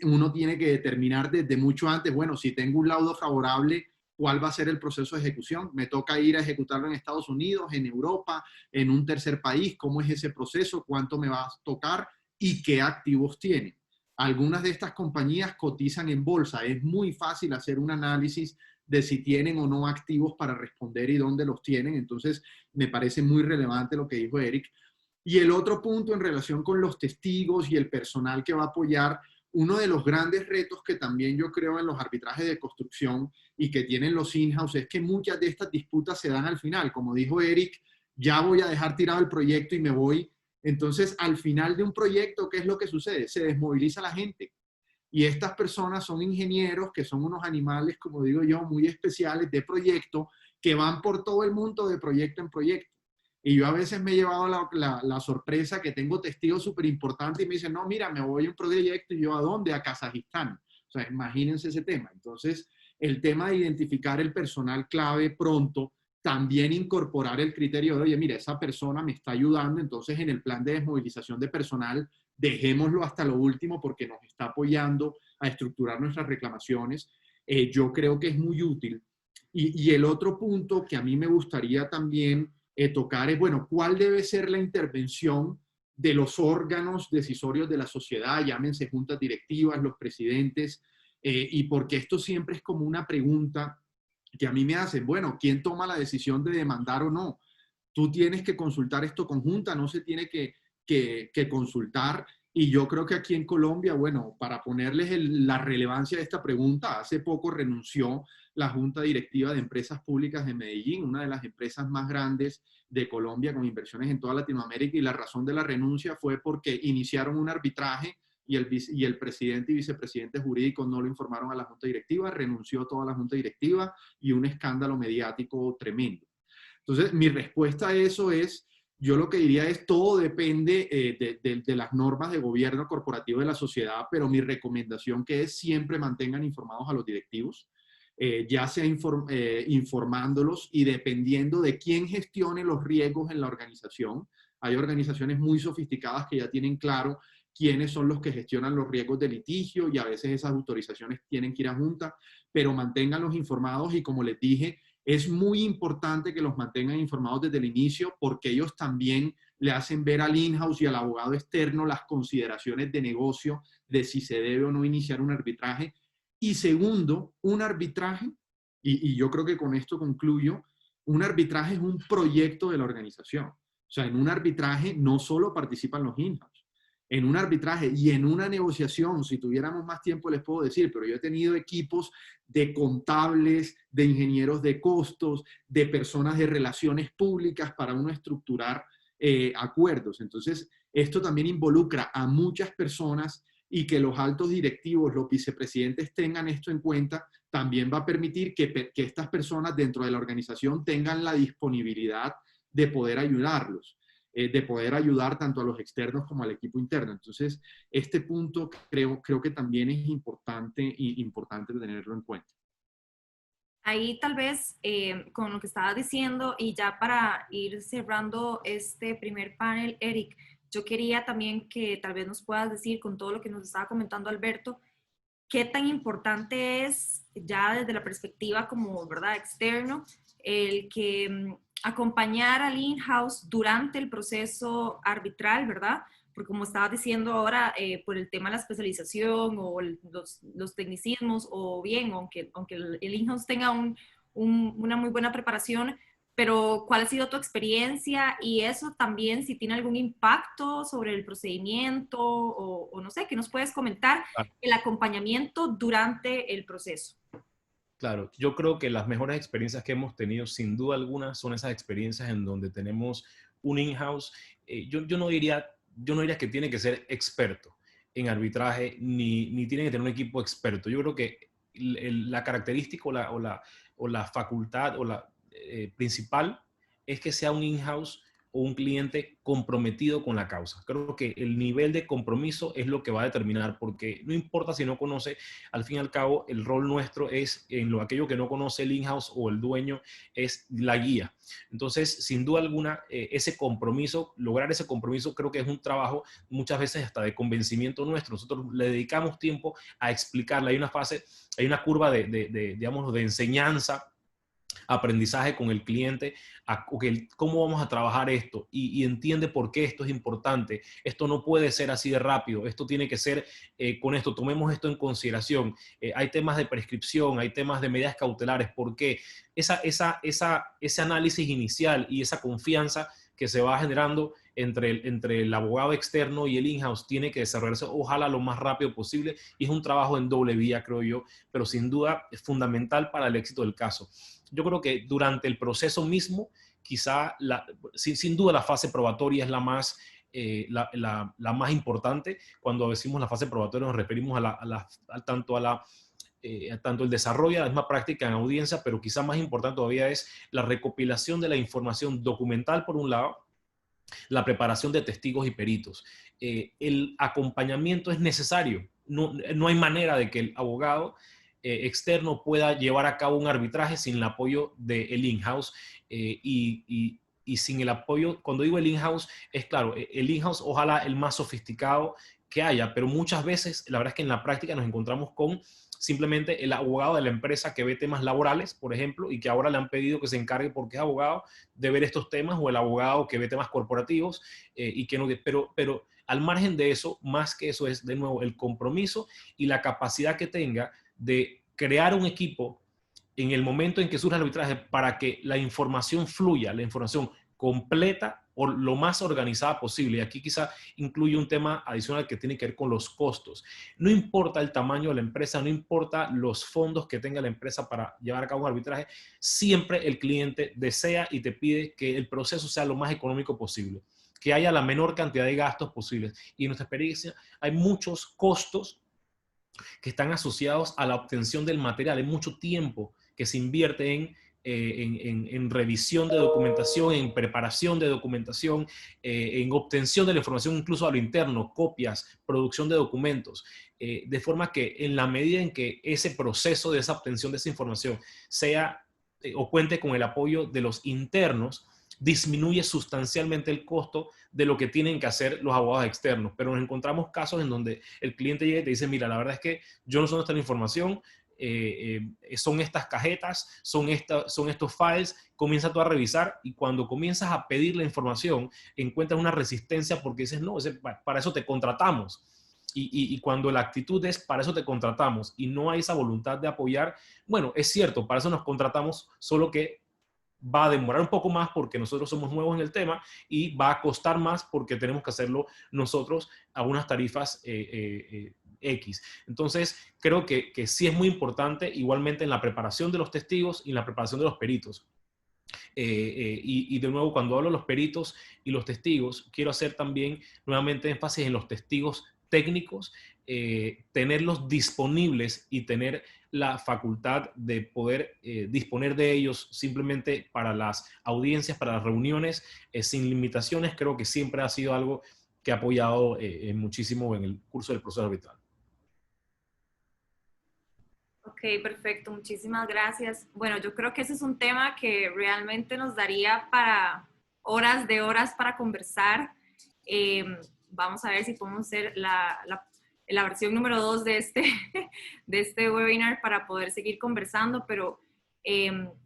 Uno tiene que determinar desde mucho antes, bueno, si tengo un laudo favorable, ¿cuál va a ser el proceso de ejecución? ¿Me toca ir a ejecutarlo en Estados Unidos, en Europa, en un tercer país? ¿Cómo es ese proceso? ¿Cuánto me va a tocar? ¿Y qué activos tiene? Algunas de estas compañías cotizan en bolsa. Es muy fácil hacer un análisis de si tienen o no activos para responder y dónde los tienen. Entonces, me parece muy relevante lo que dijo Eric. Y el otro punto en relación con los testigos y el personal que va a apoyar, uno de los grandes retos que también yo creo en los arbitrajes de construcción y que tienen los in-house es que muchas de estas disputas se dan al final. Como dijo Eric, ya voy a dejar tirado el proyecto y me voy. Entonces, al final de un proyecto, ¿qué es lo que sucede? Se desmoviliza la gente. Y estas personas son ingenieros que son unos animales, como digo yo, muy especiales de proyecto, que van por todo el mundo de proyecto en proyecto. Y yo a veces me he llevado la sorpresa que tengo testigos súper importantes y me dicen, no, mira, me voy a un proyecto y yo ¿a dónde? A Kazajistán. O sea, imagínense ese tema. Entonces, el tema de identificar el personal clave pronto, también incorporar el criterio de, oye, mira, esa persona me está ayudando, entonces en el plan de desmovilización de personal, dejémoslo hasta lo último porque nos está apoyando a estructurar nuestras reclamaciones. Yo creo que es muy útil. Y el otro punto que a mí me gustaría también tocar es, bueno, ¿cuál debe ser la intervención de los órganos decisorios de la sociedad, llámense juntas directivas, los presidentes, y porque esto siempre es como una pregunta que a mí me hacen, bueno, ¿quién toma la decisión de demandar o no? Tú tienes que consultar esto conjunta, no se tiene que consultar. Y yo creo que aquí en Colombia, bueno, para ponerles la relevancia de esta pregunta, hace poco renunció la Junta Directiva de Empresas Públicas de Medellín, una de las empresas más grandes de Colombia con inversiones en toda Latinoamérica, y la razón de la renuncia fue porque iniciaron un arbitraje y el presidente y vicepresidente jurídico no lo informaron a la Junta Directiva, renunció toda la Junta Directiva y un escándalo mediático tremendo. Entonces, mi respuesta a eso es, yo lo que diría es, todo depende de las normas de gobierno corporativo de la sociedad, pero mi recomendación que es siempre mantengan informados a los directivos, ya sea informándolos y dependiendo de quién gestione los riesgos en la organización. Hay organizaciones muy sofisticadas que ya tienen claro quiénes son los que gestionan los riesgos de litigio y a veces esas autorizaciones tienen que ir a junta, pero manténganlos informados y como les dije, es muy importante que los mantengan informados desde el inicio porque ellos también le hacen ver al in-house y al abogado externo las consideraciones de negocio de si se debe o no iniciar un arbitraje. Y segundo, un arbitraje, y yo creo que con esto concluyo, un arbitraje es un proyecto de la organización. O sea, en un arbitraje no solo participan los in-house. En un arbitraje y en una negociación, si tuviéramos más tiempo les puedo decir, pero yo he tenido equipos de contables, de ingenieros de costos, de personas de relaciones públicas para uno estructurar acuerdos. Entonces, esto también involucra a muchas personas y que los altos directivos, los vicepresidentes tengan esto en cuenta, también va a permitir que estas personas dentro de la organización tengan la disponibilidad de poder ayudarlos. De poder ayudar tanto a los externos como al equipo interno. Entonces, este punto creo que también es importante tenerlo en cuenta. Ahí tal vez con lo que estabas diciendo y ya para ir cerrando este primer panel, Eric, yo quería también que tal vez nos puedas decir con todo lo que nos estaba comentando Alberto, qué tan importante es ya desde la perspectiva como, ¿verdad?, externo, el que acompañar al in-house durante el proceso arbitral, ¿verdad? Porque como estabas diciendo ahora, por el tema de la especialización o los tecnicismos, o bien, aunque el in-house tenga una muy buena preparación, pero ¿cuál ha sido tu experiencia? Y eso también, si tiene algún impacto sobre el procedimiento o no sé, ¿qué nos puedes comentar? El acompañamiento durante el proceso. Claro, yo creo que las mejores experiencias que hemos tenido, sin duda alguna, son esas experiencias en donde tenemos un in-house. Yo no diría que tiene que ser experto en arbitraje, ni tiene que tener un equipo experto. Yo creo que la característica o la facultad principal es que sea un in-house o un cliente comprometido con la causa. Creo que el nivel de compromiso es lo que va a determinar, porque no importa si no conoce, al fin y al cabo, el rol nuestro es, aquello que no conoce el in-house o el dueño, es la guía. Entonces, sin duda alguna, ese compromiso, lograr ese compromiso, creo que es un trabajo muchas veces hasta de convencimiento nuestro. Nosotros le dedicamos tiempo a explicarle. Hay una curva digamos, de enseñanza aprendizaje con el cliente, cómo vamos a trabajar esto y entiende por qué esto es importante. Esto no puede ser así de rápido, esto tiene que ser con esto, tomemos esto en consideración. Hay temas de prescripción, hay temas de medidas cautelares, ¿por qué? Ese análisis inicial y esa confianza que se va generando entre el abogado externo y el in-house tiene que desarrollarse, ojalá lo más rápido posible, y es un trabajo en doble vía, creo yo, pero sin duda es fundamental para el éxito del caso. Yo creo que durante el proceso mismo, quizá, sin duda la fase probatoria es la más importante. Cuando decimos la fase probatoria nos referimos tanto el desarrollo de la misma práctica en audiencia, pero quizá más importante todavía es la recopilación de la información documental, por un lado, la preparación de testigos y peritos. El acompañamiento es necesario. No hay manera de que el abogado externo pueda llevar a cabo un arbitraje sin el apoyo del in-house y sin el apoyo, cuando digo el in-house, es claro, el in-house ojalá el más sofisticado que haya, pero muchas veces la verdad es que en la práctica nos encontramos con simplemente el abogado de la empresa que ve temas laborales, por ejemplo, y que ahora le han pedido que se encargue porque es abogado de ver estos temas, o el abogado que ve temas corporativos y que no, pero al margen de eso, más que eso es de nuevo el compromiso y la capacidad que tenga de crear un equipo en el momento en que surja el arbitraje para que la información fluya, la información completa o lo más organizada posible. Y aquí quizá incluye un tema adicional que tiene que ver con los costos. No importa el tamaño de la empresa, no importa los fondos que tenga la empresa para llevar a cabo un arbitraje, siempre el cliente desea y te pide que el proceso sea lo más económico posible, que haya la menor cantidad de gastos posibles. Y en nuestra experiencia hay muchos costos que están asociados a la obtención del material. Hay mucho tiempo que se invierte en revisión de documentación, en preparación de documentación, en obtención de la información incluso a lo interno, copias, producción de documentos, de forma que en la medida en que ese proceso de esa obtención de esa información sea o cuente con el apoyo de los internos, disminuye sustancialmente el costo de lo que tienen que hacer los abogados externos. Pero nos encontramos casos en donde el cliente llega y te dice, mira, la verdad es que yo no sé dónde está la información, son estas cajetas, son estos files, comienza tú a revisar y cuando comienzas a pedir la información encuentras una resistencia porque dices, no, para eso te contratamos. Y cuando la actitud es, para eso te contratamos y no hay esa voluntad de apoyar, bueno, es cierto, para eso nos contratamos, solo que va a demorar un poco más porque nosotros somos nuevos en el tema y va a costar más porque tenemos que hacerlo nosotros a unas tarifas X. Entonces, creo que sí es muy importante, igualmente en la preparación de los testigos y en la preparación de los peritos. Y de nuevo, cuando hablo de los peritos y los testigos, quiero hacer también nuevamente énfasis en los testigos técnicos, tenerlos disponibles y tener la facultad de poder disponer de ellos simplemente para las audiencias, para las reuniones, sin limitaciones. Creo que siempre ha sido algo que ha apoyado muchísimo en el curso del proceso arbitral. Ok, perfecto, muchísimas gracias. Bueno, yo creo que ese es un tema que realmente nos daría para horas de horas para conversar. Vamos a ver si podemos hacer la versión número 2 de este webinar para poder seguir conversando, pero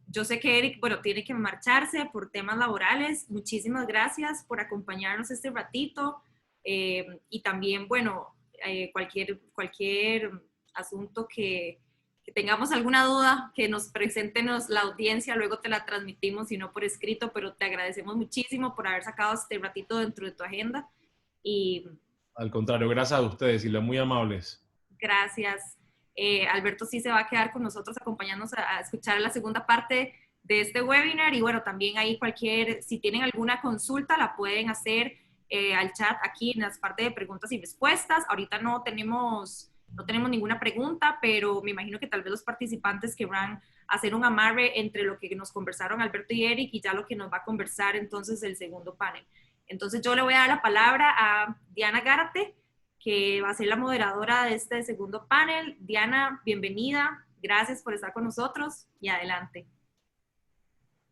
yo sé que Eric, bueno, tiene que marcharse por temas laborales. Muchísimas gracias por acompañarnos este ratito y también, bueno, cualquier asunto que tengamos alguna duda, que nos presenten la audiencia, luego te la transmitimos, si no por escrito, pero te agradecemos muchísimo por haber sacado este ratito dentro de tu agenda. Y al contrario, gracias a ustedes y las muy amables. Gracias. Alberto sí se va a quedar con nosotros acompañándonos a escuchar la segunda parte de este webinar y bueno, también ahí si tienen alguna consulta la pueden hacer al chat aquí en las partes de preguntas y respuestas. Ahorita no tenemos ninguna pregunta, pero me imagino que tal vez los participantes querrán hacer un amarre entre lo que nos conversaron Alberto y Eric y ya lo que nos va a conversar entonces el segundo panel. Entonces yo le voy a dar la palabra a Diana Gárate, que va a ser la moderadora de este segundo panel. Diana, bienvenida. Gracias por estar con nosotros y adelante.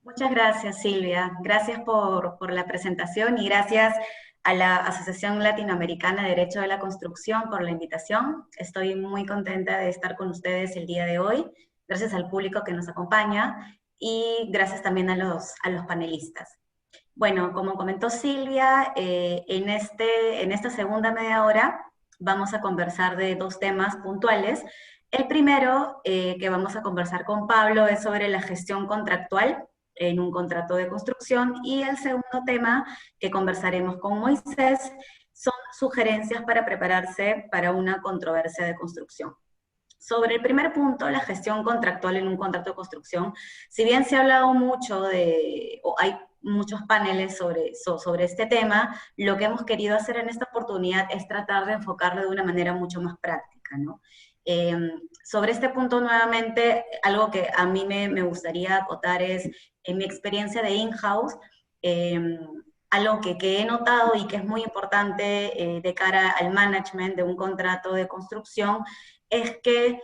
Muchas gracias, Silvia. Gracias por la presentación y gracias a la Asociación Latinoamericana de Derecho de la Construcción por la invitación. Estoy muy contenta de estar con ustedes el día de hoy. Gracias al público que nos acompaña. y gracias también a los panelistas. Bueno, como comentó Silvia, en esta segunda media hora vamos a conversar de 2 temas puntuales. El primero que vamos a conversar con Pablo es sobre la gestión contractual en un contrato de construcción, y el segundo tema que conversaremos con Moisés son sugerencias para prepararse para una controversia de construcción. Sobre el primer punto, la gestión contractual en un contrato de construcción, si bien se ha hablado mucho o hay muchos paneles sobre este tema, lo que hemos querido hacer en esta oportunidad es tratar de enfocarlo de una manera mucho más práctica, ¿no? Sobre este punto, nuevamente, algo que a mí me gustaría acotar es, en mi experiencia de in-house, algo que he notado y que es muy importante de cara al management de un contrato de construcción, es que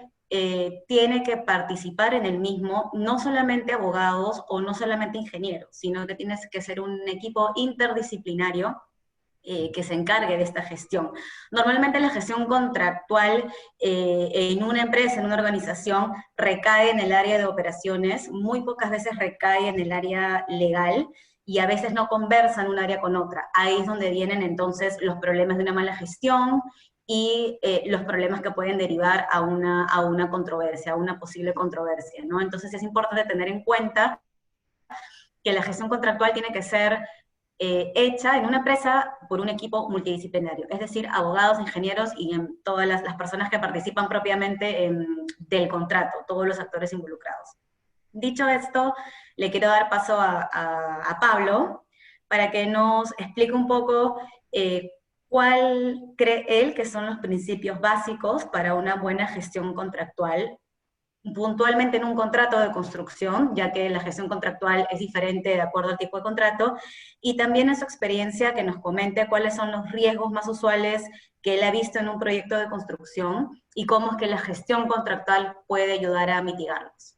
tiene que participar en el mismo no solamente abogados o no solamente ingenieros, sino que tiene que ser un equipo interdisciplinario que se encargue de esta gestión. Normalmente la gestión contractual en una empresa, en una organización, recae en el área de operaciones, muy pocas veces recae en el área legal, y a veces no conversan un área con otra. Ahí es donde vienen entonces los problemas de una mala gestión y los problemas que pueden derivar a una controversia, a una posible controversia, ¿no? Entonces es importante tener en cuenta que la gestión contractual tiene que ser hecha en una empresa por un equipo multidisciplinario, es decir, abogados, ingenieros y en todas las personas que participan propiamente del contrato, todos los actores involucrados. Dicho esto, le quiero dar paso a Pablo para que nos explique un poco cuál cree él que son los principios básicos para una buena gestión contractual, puntualmente en un contrato de construcción, ya que la gestión contractual es diferente de acuerdo al tipo de contrato, y también en su experiencia que nos comente cuáles son los riesgos más usuales que él ha visto en un proyecto de construcción y cómo es que la gestión contractual puede ayudar a mitigarlos.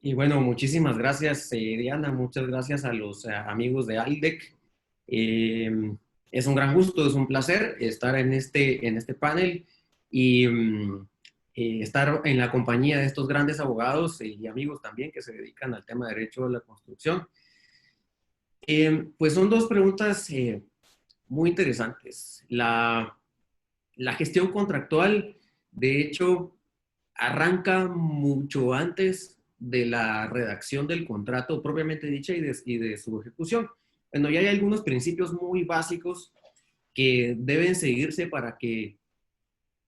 Y bueno, muchísimas gracias, Diana, muchas gracias a los amigos de ALDEC. Es un gran gusto, es un placer estar en este panel y estar en la compañía de estos grandes abogados y amigos también que se dedican al tema de derecho de la construcción. Pues son 2 preguntas muy interesantes. La gestión contractual, de hecho, arranca mucho antes de la redacción del contrato propiamente dicha y de su ejecución. Bueno, ya hay algunos principios muy básicos que deben seguirse para que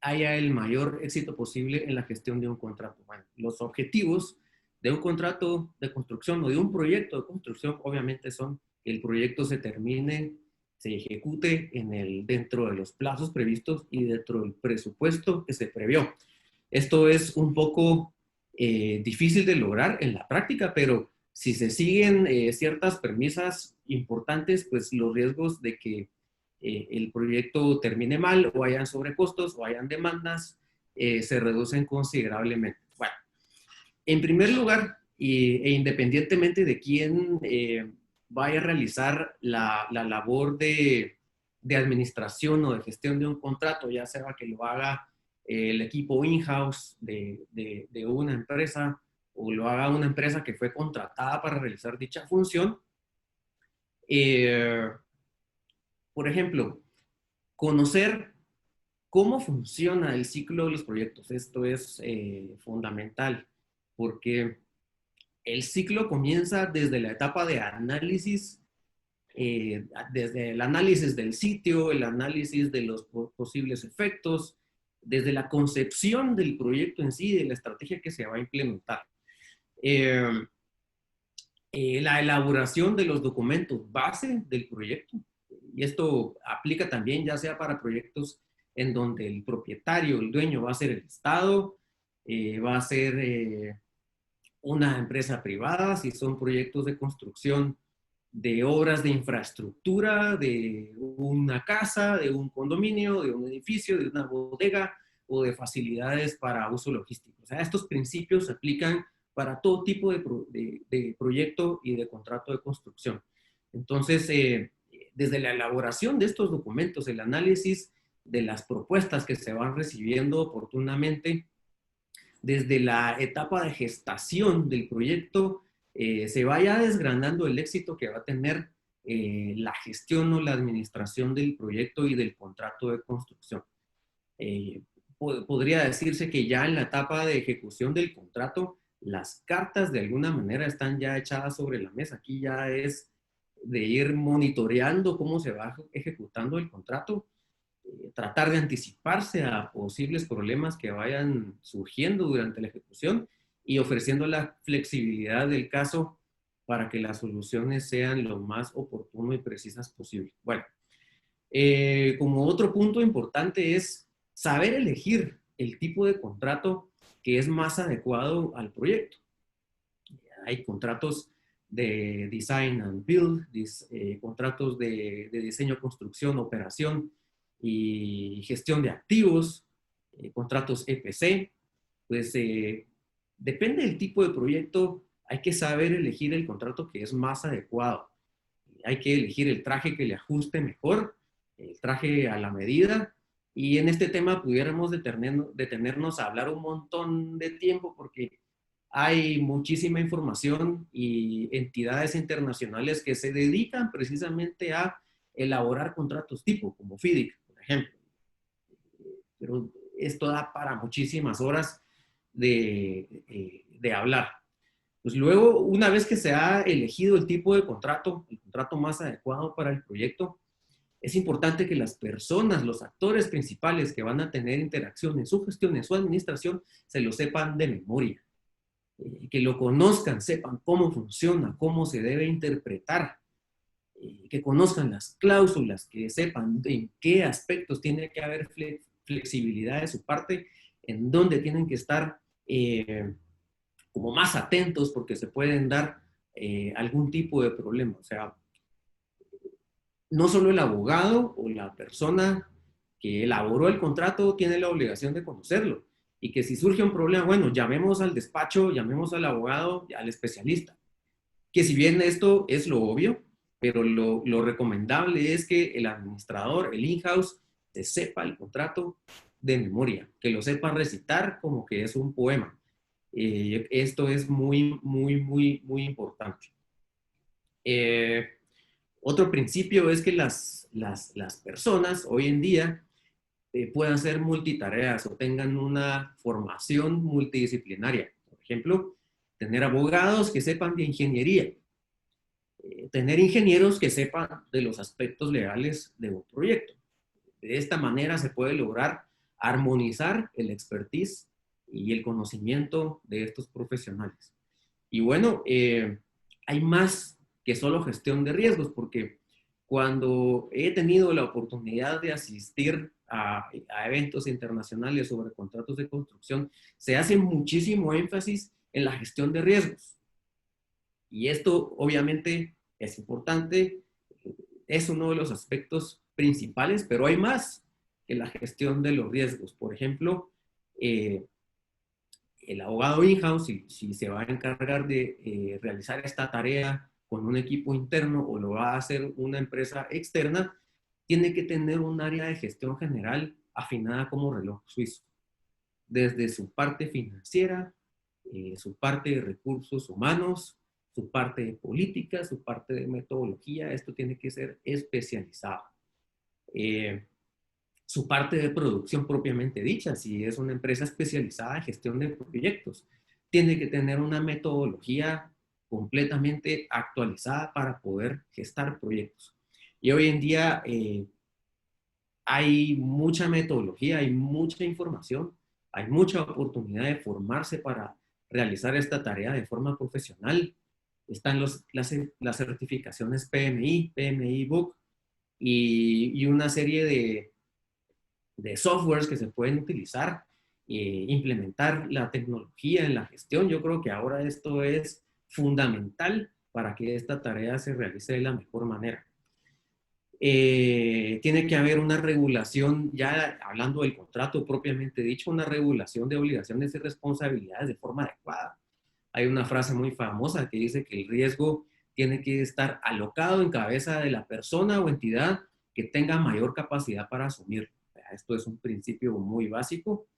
haya el mayor éxito posible en la gestión de un contrato. Bueno, los objetivos de un contrato de construcción o de un proyecto de construcción obviamente son que el proyecto se termine, se ejecute dentro de los plazos previstos y dentro del presupuesto que se previó. Esto es un poco difícil de lograr en la práctica, pero si se siguen ciertas premisas importantes, pues los riesgos de que el proyecto termine mal o hayan sobrecostos o hayan demandas se reducen considerablemente. Bueno, en primer lugar, e independientemente de quién vaya a realizar la labor de administración o de gestión de un contrato, ya sea que lo haga el equipo in-house de una empresa o lo haga una empresa que fue contratada para realizar dicha función. Por ejemplo, conocer cómo funciona el ciclo de los proyectos. Esto es fundamental porque el ciclo comienza desde la etapa de análisis, desde el análisis del sitio, el análisis de los posibles efectos, desde la concepción del proyecto en sí, de la estrategia que se va a implementar. La elaboración de los documentos base del proyecto, y esto aplica también ya sea para proyectos en donde el propietario, el dueño va a ser el Estado, va a ser una empresa privada, si son proyectos de construcción de obras de infraestructura, de una casa, de un condominio, de un edificio, de una bodega o de facilidades para uso logístico. O sea, estos principios se aplican para todo tipo de proyecto y de contrato de construcción. Entonces, desde la elaboración de estos documentos, el análisis de las propuestas que se van recibiendo oportunamente, desde la etapa de gestación del proyecto se vaya desgranando el éxito que va a tener la gestión o la administración del proyecto y del contrato de construcción. Podría decirse que ya en la etapa de ejecución del contrato, las cartas de alguna manera están ya echadas sobre la mesa. Aquí ya es de ir monitoreando cómo se va ejecutando el contrato, tratar de anticiparse a posibles problemas que vayan surgiendo durante la ejecución y ofreciendo la flexibilidad del caso para que las soluciones sean lo más oportuno y precisas posible. Bueno, como otro punto importante es saber elegir el tipo de contrato que es más adecuado al proyecto. Hay contratos de design and build, contratos de diseño, construcción, operación y gestión de activos, contratos EPC. Pues depende del tipo de proyecto, hay que saber elegir el contrato que es más adecuado. Hay que elegir el traje que le ajuste mejor, el traje a la medida. Y en este tema pudiéramos detenernos a hablar un montón de tiempo porque hay muchísima información y entidades internacionales que se dedican precisamente a elaborar contratos tipo, como FIDIC, por ejemplo. Pero esto da para muchísimas horas de hablar. Pues luego, una vez que se ha elegido el tipo de contrato, el contrato más adecuado para el proyecto, es importante que las personas, los actores principales que van a tener interacción en su gestión, en su administración, se lo sepan de memoria. Que lo conozcan, sepan cómo funciona, cómo se debe interpretar, que conozcan las cláusulas, que sepan en qué aspectos tiene que haber flexibilidad de su parte, en dónde tienen que estar como más atentos porque se pueden dar algún tipo de problema. O sea, no solo el abogado o la persona que elaboró el contrato tiene la obligación de conocerlo. Y que si surge un problema, bueno, llamemos al despacho, llamemos al abogado, al especialista. Que si bien esto es lo obvio, pero lo recomendable es que el administrador, el in-house, se sepa el contrato de memoria, que lo sepa recitar como que es un poema. Esto es muy, muy, muy, muy importante. Otro principio es que las personas hoy en día puedan ser multitareas o tengan una formación multidisciplinaria. Por ejemplo, tener abogados que sepan de ingeniería, tener ingenieros que sepan de los aspectos legales de un proyecto. De esta manera se puede lograr armonizar el expertise y el conocimiento de estos profesionales. Y bueno, hay más que solo gestión de riesgos, porque cuando he tenido la oportunidad de asistir a eventos internacionales sobre contratos de construcción, se hace muchísimo énfasis en la gestión de riesgos. Y esto obviamente es importante, es uno de los aspectos principales, pero hay más que la gestión de los riesgos. Por ejemplo, el abogado in-house, si se va a encargar de realizar esta tarea con un equipo interno o lo va a hacer una empresa externa, tiene que tener un área de gestión general afinada como reloj suizo. Desde su parte financiera, su parte de recursos humanos, su parte de política, su parte de metodología, esto tiene que ser especializado. Su parte de producción propiamente dicha, si es una empresa especializada en gestión de proyectos, tiene que tener una metodología completamente actualizada para poder gestar proyectos. Y hoy en día hay mucha metodología, hay mucha información, hay mucha oportunidad de formarse para realizar esta tarea de forma profesional. Están las certificaciones PMI, PMI Book y una serie de softwares que se pueden utilizar, implementar la tecnología en la gestión. Yo creo que ahora esto es fundamental para que esta tarea se realice de la mejor manera. Tiene que haber una regulación, ya hablando del contrato propiamente dicho, una regulación de obligaciones y responsabilidades de forma adecuada. Hay una frase muy famosa que dice que el riesgo tiene que estar alocado en cabeza de la persona o entidad que tenga mayor capacidad para asumirlo. Esto es un principio muy básico.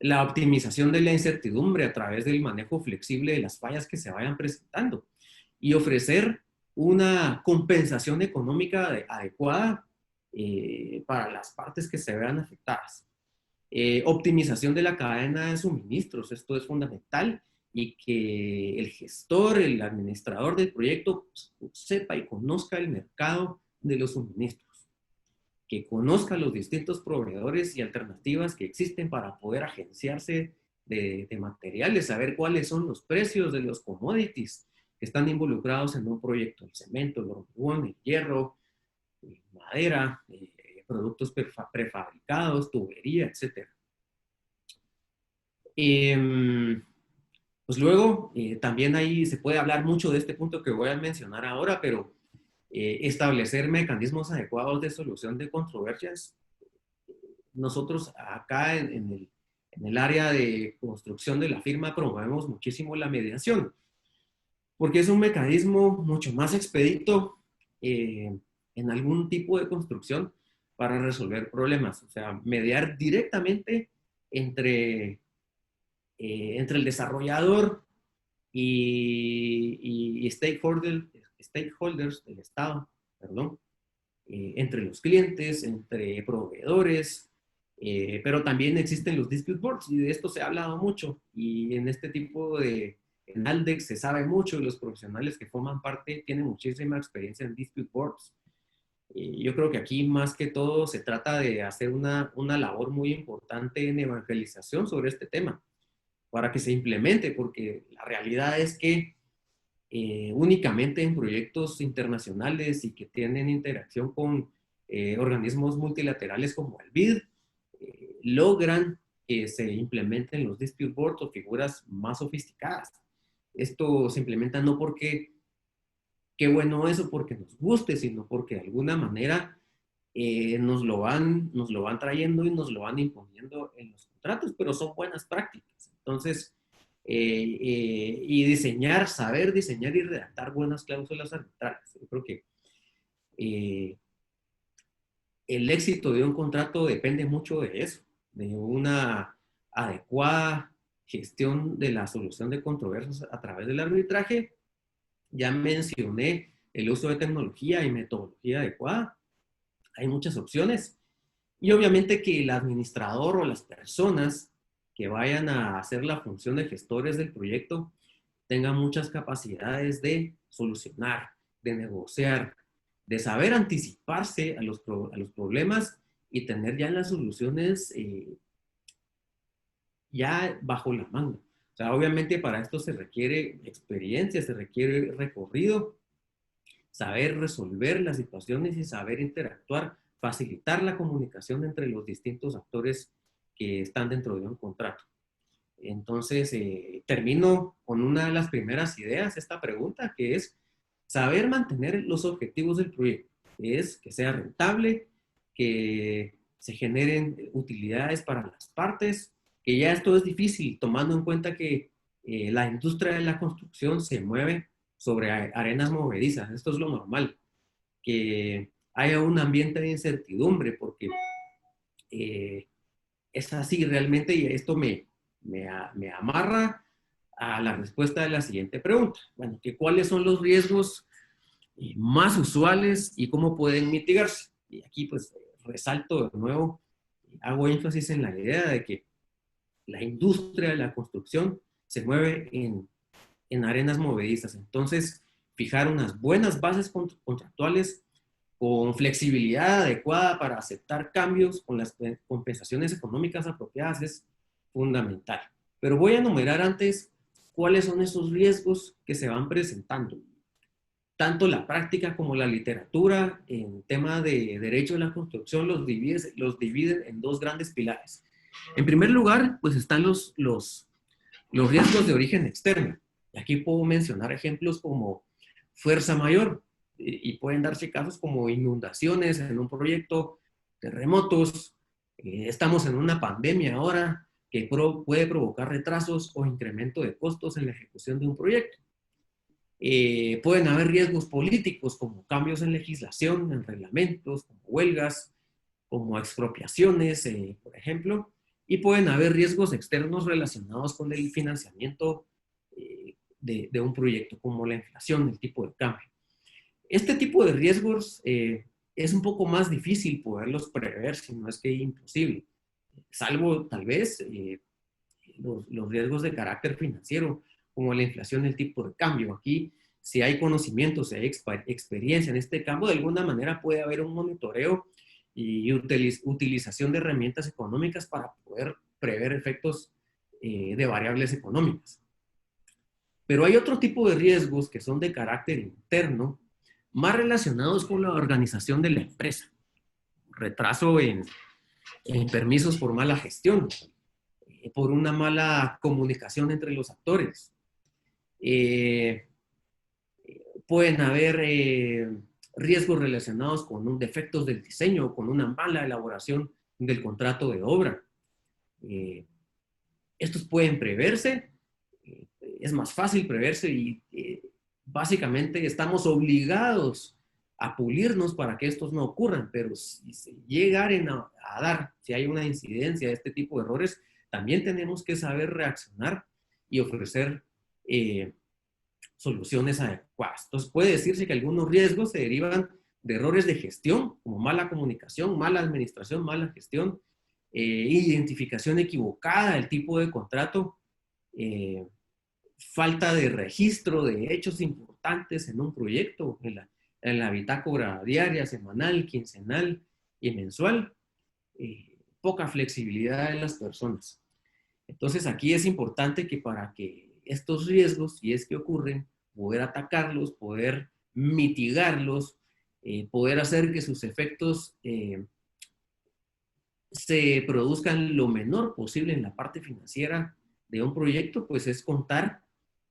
la optimización de la incertidumbre a través del manejo flexible de las fallas que se vayan presentando y ofrecer una compensación económica adecuada para las partes que se vean afectadas. Optimización de la cadena de suministros, esto es fundamental, y que el gestor, el administrador del proyecto sepa y conozca el mercado de los suministros, que conozca los distintos proveedores y alternativas que existen para poder agenciarse de materiales, saber cuáles son los precios de los commodities que están involucrados en un proyecto: el cemento, el hormigón, el hierro, madera, productos prefabricados, tubería, etc. Pues luego, también ahí se puede hablar mucho de este punto que voy a mencionar ahora, pero establecer mecanismos adecuados de solución de controversias. Nosotros acá en el área de construcción de la firma promovemos muchísimo la mediación, porque es un mecanismo mucho más expedito en algún tipo de construcción para resolver problemas. O sea, mediar directamente entre el desarrollador y stakeholders del Estado, perdón, entre los clientes, entre proveedores, pero también existen los dispute boards, y de esto se ha hablado mucho, y en este tipo en Aldex se sabe mucho, y los profesionales que forman parte tienen muchísima experiencia en dispute boards. Yo creo que aquí más que todo se trata de hacer una labor muy importante en evangelización sobre este tema, para que se implemente, porque la realidad es que únicamente en proyectos internacionales y que tienen interacción con organismos multilaterales como el BID, logran que se implementen los dispute boards o figuras más sofisticadas. Esto se implementa no porque qué bueno eso porque nos guste, sino porque de alguna manera nos lo van trayendo y nos lo van imponiendo en los contratos, pero son buenas prácticas. Entonces, y saber diseñar y redactar buenas cláusulas arbitrales. Yo creo que el éxito de un contrato depende mucho de eso, de una adecuada gestión de la solución de controversias a través del arbitraje. Ya mencioné el uso de tecnología y metodología adecuada. Hay muchas opciones. Y obviamente que el administrador o las personas que vayan a hacer la función de gestores del proyecto tengan muchas capacidades de solucionar, de negociar, de saber anticiparse a los problemas y tener ya las soluciones ya bajo la manga. O sea, obviamente para esto se requiere experiencia, se requiere recorrido, saber resolver las situaciones y saber interactuar, facilitar la comunicación entre los distintos actores que están dentro de un contrato. Entonces, termino con una de las primeras ideas, esta pregunta, que es saber mantener los objetivos del proyecto, que es que sea rentable, que se generen utilidades para las partes, que ya esto es difícil, tomando en cuenta que la industria de la construcción se mueve sobre arenas movedizas. Esto es lo normal, que haya un ambiente de incertidumbre, porque es así realmente, y esto me amarra a la respuesta de la siguiente pregunta. Bueno, ¿cuáles son los riesgos más usuales y cómo pueden mitigarse? Y aquí pues resalto de nuevo, hago énfasis en la idea de que la industria de la construcción se mueve en arenas movedizas. Entonces, fijar unas buenas bases contractuales con flexibilidad adecuada para aceptar cambios, con las compensaciones económicas apropiadas, es fundamental. Pero voy a enumerar antes cuáles son esos riesgos que se van presentando. Tanto la práctica como la literatura en tema de derecho de la construcción los dividen en dos grandes pilares. En primer lugar, pues están los riesgos de origen externo. Y aquí puedo mencionar ejemplos como fuerza mayor, y pueden darse casos como inundaciones en un proyecto, terremotos, estamos en una pandemia ahora que puede provocar retrasos o incremento de costos en la ejecución de un proyecto. Pueden haber riesgos políticos como cambios en legislación, en reglamentos, como huelgas, como expropiaciones, por ejemplo, y pueden haber riesgos externos relacionados con el financiamiento de un proyecto, como la inflación, el tipo de cambio. Este tipo de riesgos es un poco más difícil poderlos prever, si no es que imposible, salvo tal vez los riesgos de carácter financiero, como la inflación, el tipo de cambio. Aquí, si hay conocimiento, si hay experiencia en este campo, de alguna manera puede haber un monitoreo y utilización de herramientas económicas para poder prever efectos de variables económicas. Pero hay otro tipo de riesgos que son de carácter interno, más relacionados con la organización de la empresa. Retraso en permisos por mala gestión, por una mala comunicación entre los actores. Pueden haber riesgos relacionados con defectos del diseño, con una mala elaboración del contrato de obra. Estos pueden preverse, es más fácil preverse y básicamente estamos obligados a pulirnos para que estos no ocurran, pero si llegan a dar, si hay una incidencia de este tipo de errores, también tenemos que saber reaccionar y ofrecer soluciones adecuadas. Entonces puede decirse que algunos riesgos se derivan de errores de gestión, como mala comunicación, mala administración, mala gestión, identificación equivocada del tipo de contrato, falta de registro de hechos importantes en un proyecto, en la bitácora diaria, semanal, quincenal y mensual, poca flexibilidad en las personas. Entonces aquí es importante que para que estos riesgos, si es que ocurren, poder atacarlos, poder mitigarlos, poder hacer que sus efectos se produzcan lo menor posible en la parte financiera de un proyecto, pues es contar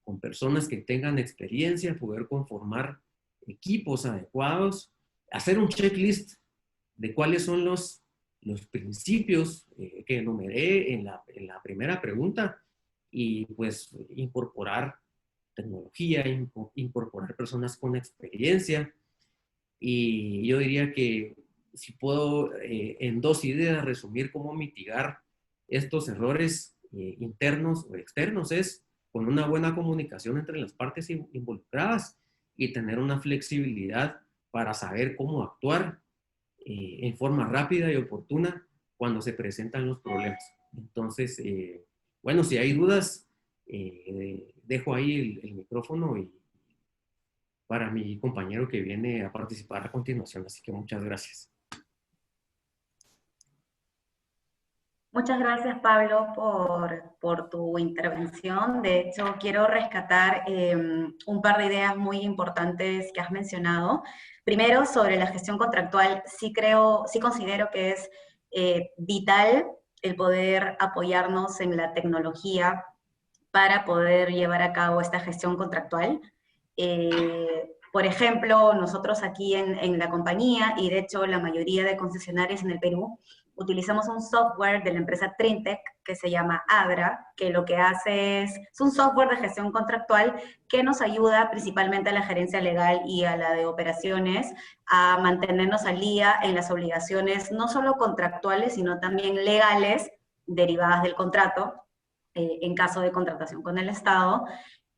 con personas que tengan experiencia, poder conformar equipos adecuados, hacer un checklist de cuáles son los principios que enumeré en la primera pregunta y pues incorporar tecnología, incorporar personas con experiencia. Y yo diría que si puedo en 2 ideas resumir cómo mitigar estos errores internos o externos, es con una buena comunicación entre las partes involucradas y tener una flexibilidad para saber cómo actuar en forma rápida y oportuna cuando se presentan los problemas. Entonces, bueno, si hay dudas, dejo ahí el micrófono y para mi compañero que viene a participar a continuación. Así que muchas gracias. Muchas gracias, Pablo, por tu intervención. De hecho, quiero rescatar un par de ideas muy importantes que has mencionado. Primero, sobre la gestión contractual, sí considero que es vital el poder apoyarnos en la tecnología para poder llevar a cabo esta gestión contractual. Por ejemplo, nosotros aquí en la compañía, y de hecho la mayoría de concesionarios en el Perú, utilizamos un software de la empresa Trintec que se llama Adra, que lo que hace es un software de gestión contractual que nos ayuda principalmente a la gerencia legal y a la de operaciones a mantenernos al día en las obligaciones no solo contractuales, sino también legales derivadas del contrato, en caso de contratación con el Estado,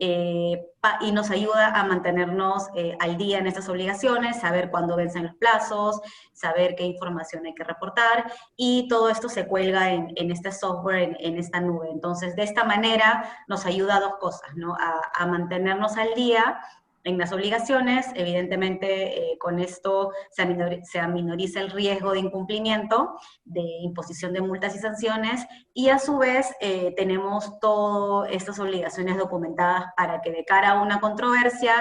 y nos ayuda a mantenernos al día en estas obligaciones, saber cuándo vencen los plazos, saber qué información hay que reportar, y todo esto se cuelga en este software, en esta nube. Entonces, de esta manera nos ayuda a 2 cosas, ¿no? A mantenernos al día en las obligaciones, evidentemente con esto se aminoriza el riesgo de incumplimiento, de imposición de multas y sanciones, y a su vez tenemos todas estas obligaciones documentadas para que de cara a una controversia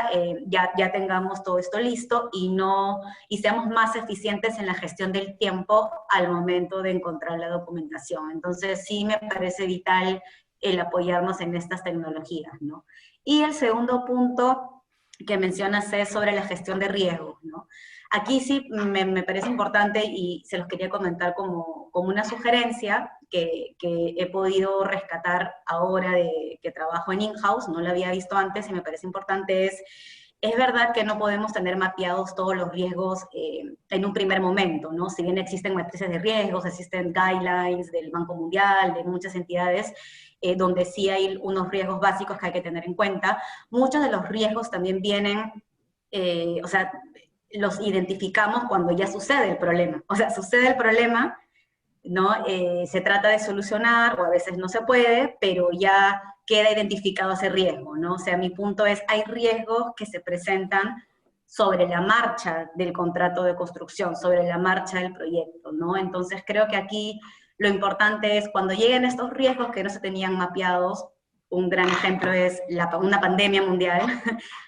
ya tengamos todo esto listo y seamos más eficientes en la gestión del tiempo al momento de encontrar la documentación. Entonces sí me parece vital el apoyarnos en estas tecnologías, ¿no? Y el segundo punto que mencionas es sobre la gestión de riesgos, ¿no? Aquí sí me parece importante y se los quería comentar como una sugerencia que he podido rescatar ahora que trabajo en in-house, no lo había visto antes y me parece importante, es es verdad que no podemos tener mapeados todos los riesgos en un primer momento, ¿no? Si bien existen matrices de riesgos, existen guidelines del Banco Mundial, de muchas entidades, donde sí hay unos riesgos básicos que hay que tener en cuenta, muchos de los riesgos también vienen, o sea, los identificamos cuando ya sucede el problema. O sea, sucede el problema, ¿no? Se trata de solucionar, o a veces no se puede, pero ya queda identificado ese riesgo, ¿no? O sea, mi punto es, hay riesgos que se presentan sobre la marcha del contrato de construcción, sobre la marcha del proyecto, ¿no? Entonces creo que aquí lo importante es cuando lleguen estos riesgos que no se tenían mapeados, un gran ejemplo es una pandemia mundial,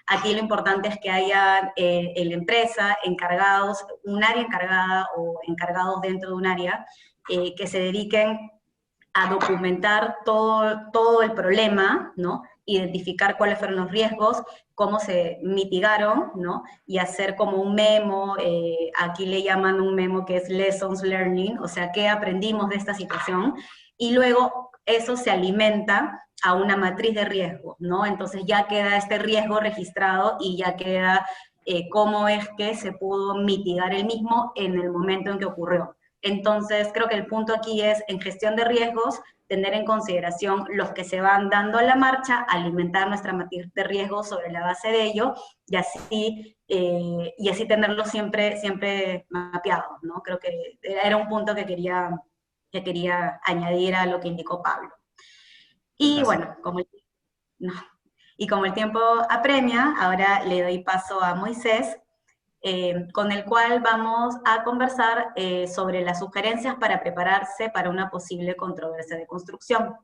aquí lo importante es que haya en la empresa encargados, un área encargada o encargados dentro de un área que se dediquen a documentar todo el problema, ¿no? Identificar cuáles fueron los riesgos, cómo se mitigaron, ¿no? Y hacer como un memo, aquí le llaman un memo que es Lessons Learning, o sea, qué aprendimos de esta situación, y luego eso se alimenta a una matriz de riesgo, ¿no? Entonces ya queda este riesgo registrado y ya queda cómo es que se pudo mitigar el mismo en el momento en que ocurrió. Entonces, creo que el punto aquí es, en gestión de riesgos, tener en consideración los que se van dando a la marcha, alimentar nuestra matriz de riesgos sobre la base de ello, y así tenerlo siempre mapeado, ¿no? Creo que era un punto que quería añadir a lo que indicó Pablo. Y Gracias. bueno, como el tiempo apremia, ahora le doy paso a Moisés, con el cual vamos a conversar sobre las sugerencias para prepararse para una posible controversia de construcción.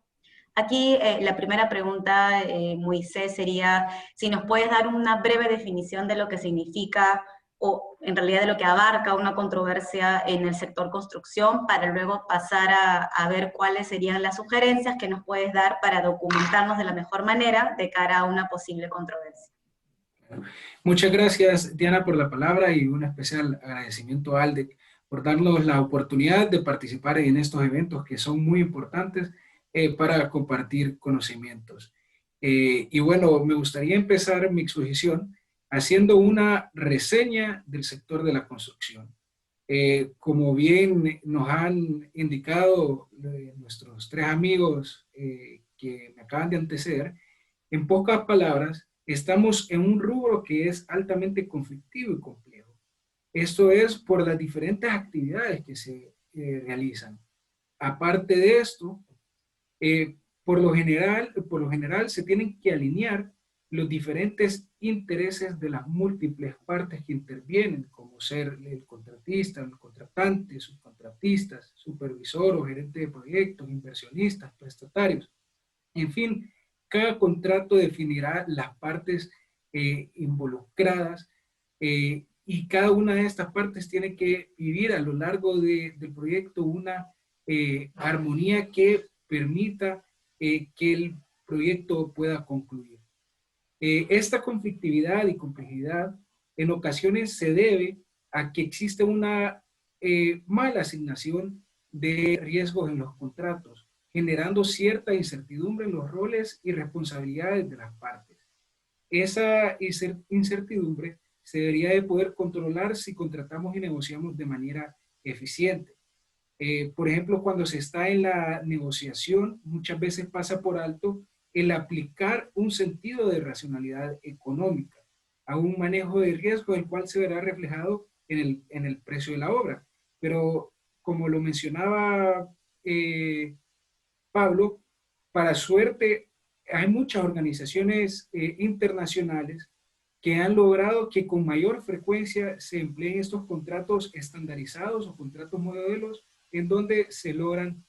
Aquí la primera pregunta, Moisés, sería si nos puedes dar una breve definición de lo que significa, o en realidad de lo que abarca una controversia en el sector construcción, para luego pasar a ver cuáles serían las sugerencias que nos puedes dar para documentarnos de la mejor manera de cara a una posible controversia. Muchas gracias, Diana, por la palabra, y un especial agradecimiento a ALDEC por darnos la oportunidad de participar en estos eventos que son muy importantes para compartir conocimientos. Y bueno, me gustaría empezar mi exposición haciendo una reseña del sector de la construcción. Como bien nos han indicado nuestros tres amigos que me acaban de anteceder, en pocas palabras, estamos en un rubro que es altamente conflictivo y complejo. Esto es por las diferentes actividades que se realizan. Aparte de esto, por lo general se tienen que alinear los diferentes intereses de las múltiples partes que intervienen, como ser el contratista, el contratante, subcontratistas, supervisor o gerente de proyectos, inversionistas, prestatarios. En fin, cada contrato definirá las partes involucradas y cada una de estas partes tiene que vivir a lo largo del proyecto una armonía que permita que el proyecto pueda concluir. Esta conflictividad y complejidad en ocasiones se debe a que existe una mala asignación de riesgos en los contratos, generando cierta incertidumbre en los roles y responsabilidades de las partes. Esa incertidumbre se debería de poder controlar si contratamos y negociamos de manera eficiente. Por ejemplo, cuando se está en la negociación, muchas veces pasa por alto el aplicar un sentido de racionalidad económica a un manejo de riesgo, el cual se verá reflejado en el precio de la obra. Pero como lo mencionaba Pablo, para suerte hay muchas organizaciones internacionales que han logrado que con mayor frecuencia se empleen estos contratos estandarizados o contratos modelos en donde se logran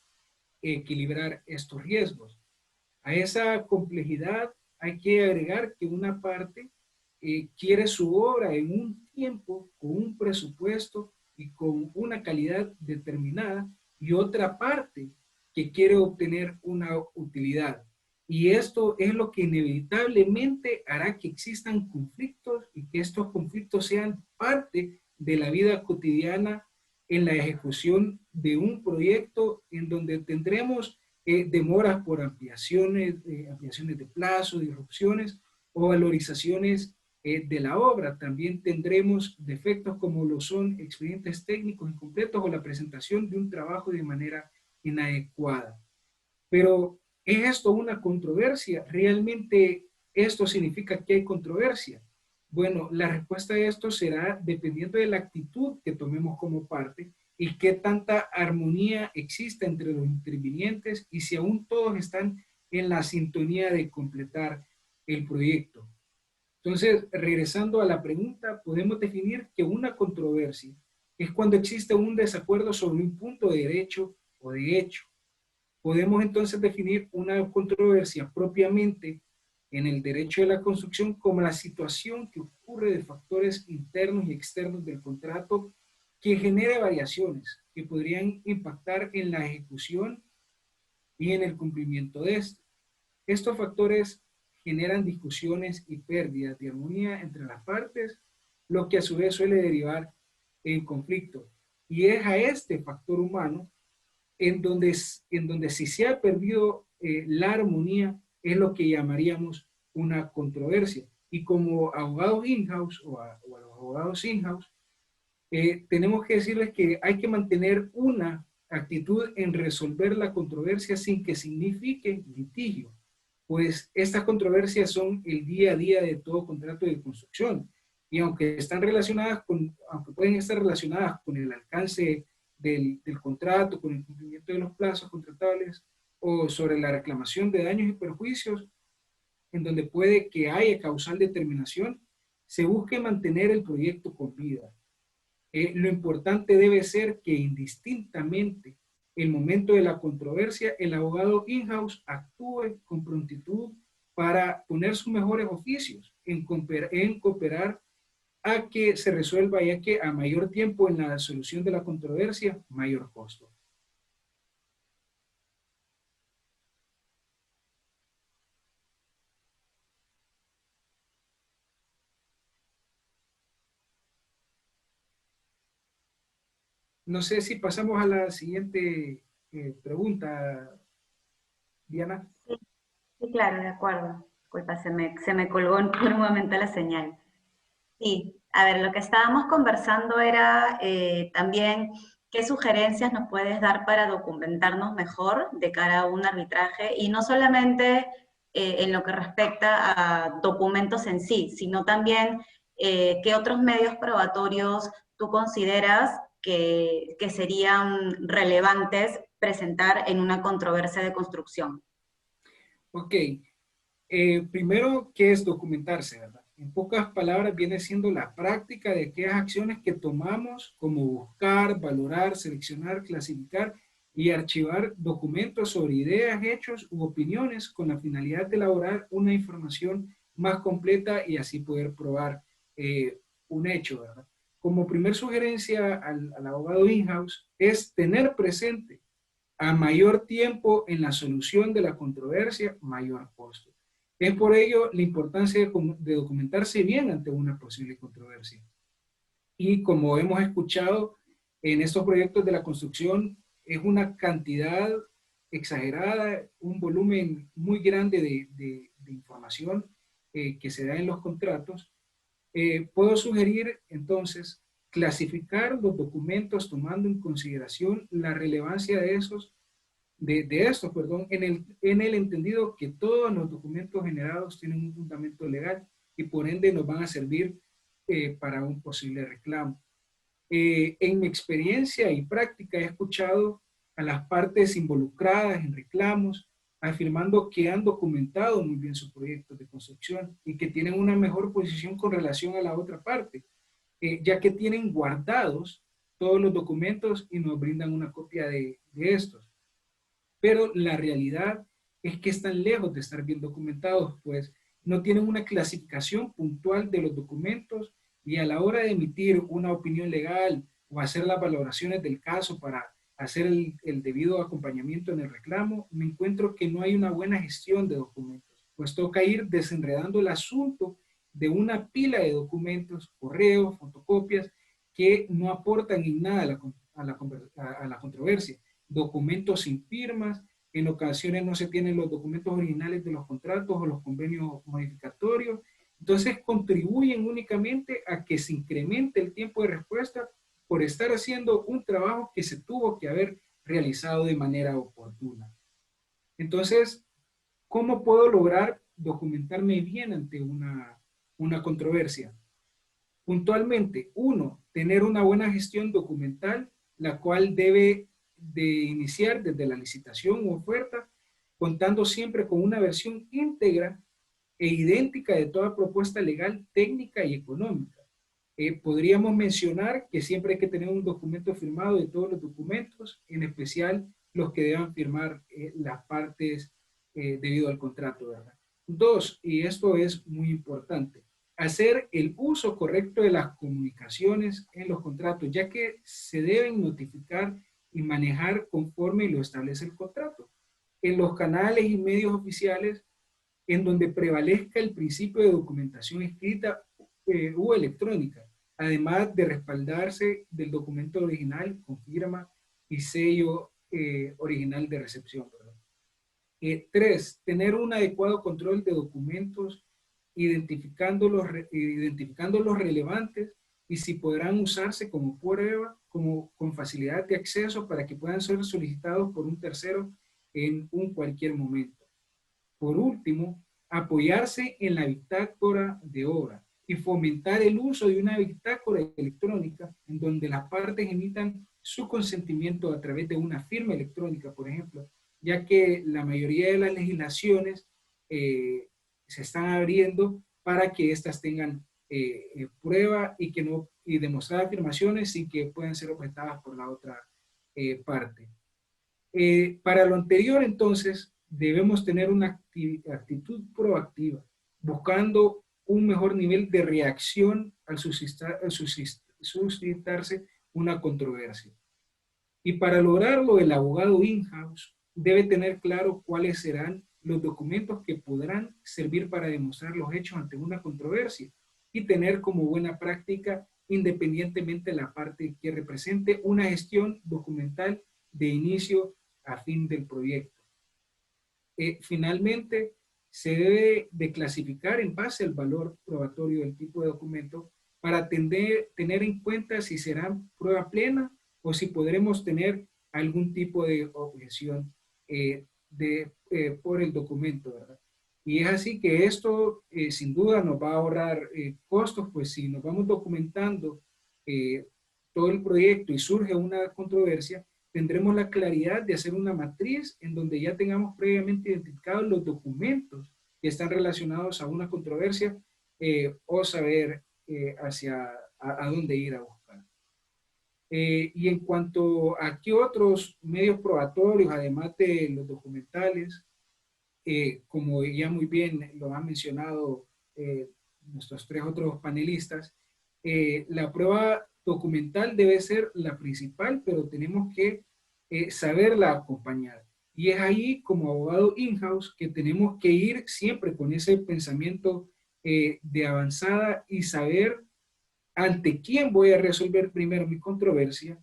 equilibrar estos riesgos. A esa complejidad hay que agregar que una parte quiere su obra en un tiempo, con un presupuesto y con una calidad determinada, y otra parte que quiere obtener una utilidad. Y esto es lo que inevitablemente hará que existan conflictos y que estos conflictos sean parte de la vida cotidiana en la ejecución de un proyecto en donde tendremos demoras por ampliaciones de plazo, disrupciones o valorizaciones de la obra. También tendremos defectos como lo son expedientes técnicos incompletos o la presentación de un trabajo de manera inadecuada. Pero, ¿es esto una controversia? ¿Realmente esto significa que hay controversia? Bueno, la respuesta a esto será dependiendo de la actitud que tomemos como parte y qué tanta armonía existe entre los intervinientes y si aún todos están en la sintonía de completar el proyecto. Entonces, regresando a la pregunta, podemos definir que una controversia es cuando existe un desacuerdo sobre un punto de derecho o de hecho. Podemos entonces definir una controversia propiamente en el derecho de la construcción como la situación que ocurre de factores internos y externos del contrato que genere variaciones que podrían impactar en la ejecución y en el cumplimiento de esto. Estos factores generan discusiones y pérdidas de armonía entre las partes, lo que a su vez suele derivar en conflicto. Y es a este factor humano en donde si se ha perdido la armonía, es lo que llamaríamos una controversia. Y como abogados in-house o a los abogados in-house, tenemos que decirles que hay que mantener una actitud en resolver la controversia sin que signifique litigio, pues estas controversias son el día a día de todo contrato de construcción. Y aunque pueden estar relacionadas con el alcance del contrato, con el cumplimiento de los plazos contratables o sobre la reclamación de daños y perjuicios, en donde puede que haya causal de terminación, se busque mantener el proyecto con vida. Lo importante debe ser que indistintamente el momento de la controversia, el abogado in-house actúe con prontitud para poner sus mejores oficios en cooperar a que se resuelva, ya que a mayor tiempo en la solución de la controversia, mayor costo. No sé si pasamos a la siguiente pregunta, Diana. Sí, claro, de acuerdo. Disculpa, se me colgó por un momento la señal. Sí, a ver, lo que estábamos conversando era también qué sugerencias nos puedes dar para documentarnos mejor de cara a un arbitraje y no solamente en lo que respecta a documentos en sí, sino también qué otros medios probatorios tú consideras que serían relevantes presentar en una controversia de construcción. Ok, primero, ¿qué es documentarse, verdad? En pocas palabras, viene siendo la práctica de aquellas acciones que tomamos como buscar, valorar, seleccionar, clasificar y archivar documentos sobre ideas, hechos u opiniones con la finalidad de elaborar una información más completa y así poder probar un hecho, ¿verdad? Como primer sugerencia al abogado in-house es tener presente a mayor tiempo en la solución de la controversia, mayor costo. Es por ello la importancia de documentarse bien ante una posible controversia. Y como hemos escuchado en estos proyectos de la construcción, es una cantidad exagerada, un volumen muy grande de información que se da en los contratos. Puedo sugerir entonces clasificar los documentos tomando en consideración la relevancia de estos, en el entendido que todos los documentos generados tienen un fundamento legal y por ende nos van a servir para un posible reclamo. En mi experiencia y práctica he escuchado a las partes involucradas en reclamos afirmando que han documentado muy bien sus proyectos de construcción y que tienen una mejor posición con relación a la otra parte, ya que tienen guardados todos los documentos y nos brindan una copia de estos. Pero la realidad es que están lejos de estar bien documentados, pues no tienen una clasificación puntual de los documentos y a la hora de emitir una opinión legal o hacer las valoraciones del caso para hacer el debido acompañamiento en el reclamo, me encuentro que no hay una buena gestión de documentos, pues toca ir desenredando el asunto de una pila de documentos, correos, fotocopias, que no aportan en nada a la controversia. Documentos sin firmas, en ocasiones no se tienen los documentos originales de los contratos o los convenios modificatorios. entonces contribuyen únicamente a que se incremente el tiempo de respuesta por estar haciendo un trabajo que se tuvo que haber realizado de manera oportuna. Entonces, ¿cómo puedo lograr documentarme bien ante una controversia? Puntualmente, uno, tener una buena gestión documental, la cual debe de iniciar desde la licitación u oferta, contando siempre con una versión íntegra e idéntica de toda propuesta legal, técnica y económica. Podríamos mencionar que siempre hay que tener un documento firmado de todos los documentos, en especial los que deban firmar las partes debido al contrato, ¿verdad? Dos, y esto es muy importante, hacer el uso correcto de las comunicaciones en los contratos, ya que se deben notificar y manejar conforme lo establece el contrato. En los canales y medios oficiales, en donde prevalezca el principio de documentación escrita o electrónica, además de respaldarse del documento original con firma y sello original de recepción. Tres, tener un adecuado control de documentos, identificando los relevantes y si podrán usarse como prueba, con facilidad de acceso para que puedan ser solicitados por un tercero en cualquier momento. Por último, apoyarse en la bitácora de obra y fomentar el uso de una bitácora electrónica en donde las partes emitan su consentimiento a través de una firma electrónica, por ejemplo, ya que la mayoría de las legislaciones se están abriendo para que éstas tengan prueba y demostrar afirmaciones sin que puedan ser objetadas por la otra parte. Para lo anterior, entonces, debemos tener una actitud proactiva, buscando un mejor nivel de reacción al suscitarse una controversia. Y para lograrlo, el abogado in-house debe tener claro cuáles serán los documentos que podrán servir para demostrar los hechos ante una controversia y tener como buena práctica, independientemente de la parte que represente, una gestión documental de inicio a fin del proyecto. Finalmente, se debe de clasificar en base al valor probatorio del tipo de documento para tener en cuenta si será prueba plena o si podremos tener algún tipo de objeción por el documento, ¿verdad? Y es así que esto sin duda nos va a ahorrar costos, pues si nos vamos documentando todo el proyecto y surge una controversia, tendremos la claridad de hacer una matriz en donde ya tengamos previamente identificados los documentos que están relacionados a una controversia o saber a dónde ir a buscar. Y en cuanto a qué otros medios probatorios, además de los documentales, como ya muy bien lo han mencionado nuestros tres otros panelistas, la prueba documental debe ser la principal, pero tenemos que saberla acompañar. Y es ahí, como abogado in-house, que tenemos que ir siempre con ese pensamiento de avanzada y saber ante quién voy a resolver primero mi controversia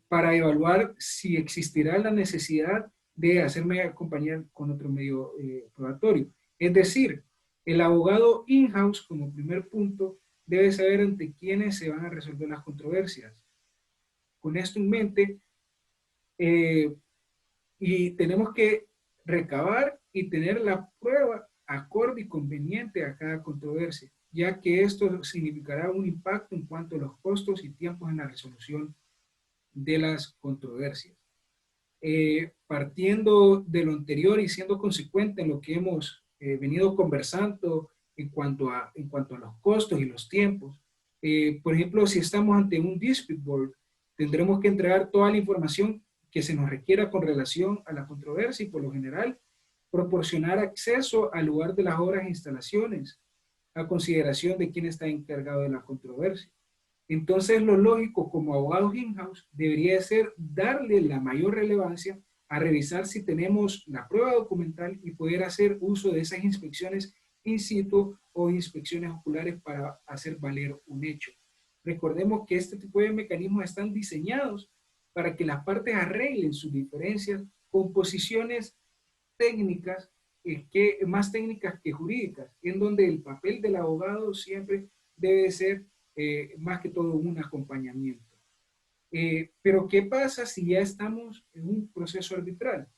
para evaluar si existirá la necesidad de hacerme acompañar con otro medio probatorio. Es decir, el abogado in-house, como primer punto, debe saber ante quiénes se van a resolver las controversias. Con esto en mente, y tenemos que recabar y tener la prueba acorde y conveniente a cada controversia, ya que esto significará un impacto en cuanto a los costos y tiempos en la resolución de las controversias. Partiendo de lo anterior y siendo consecuente en lo que hemos venido conversando en cuanto a los costos y los tiempos, por ejemplo, si estamos ante un dispute board, tendremos que entregar toda la información que se nos requiera con relación a la controversia y por lo general proporcionar acceso al lugar de las obras e instalaciones a consideración de quién está encargado de la controversia. Entonces, lo lógico como abogados in-house debería ser darle la mayor relevancia a revisar si tenemos la prueba documental y poder hacer uso de esas inspecciones in situ o inspecciones oculares para hacer valer un hecho. Recordemos que este tipo de mecanismos están diseñados para que las partes arreglen sus diferencias con posiciones técnicas más técnicas que jurídicas, en donde el papel del abogado siempre debe ser más que todo un acompañamiento. Pero ¿qué pasa si ya estamos en un proceso arbitral?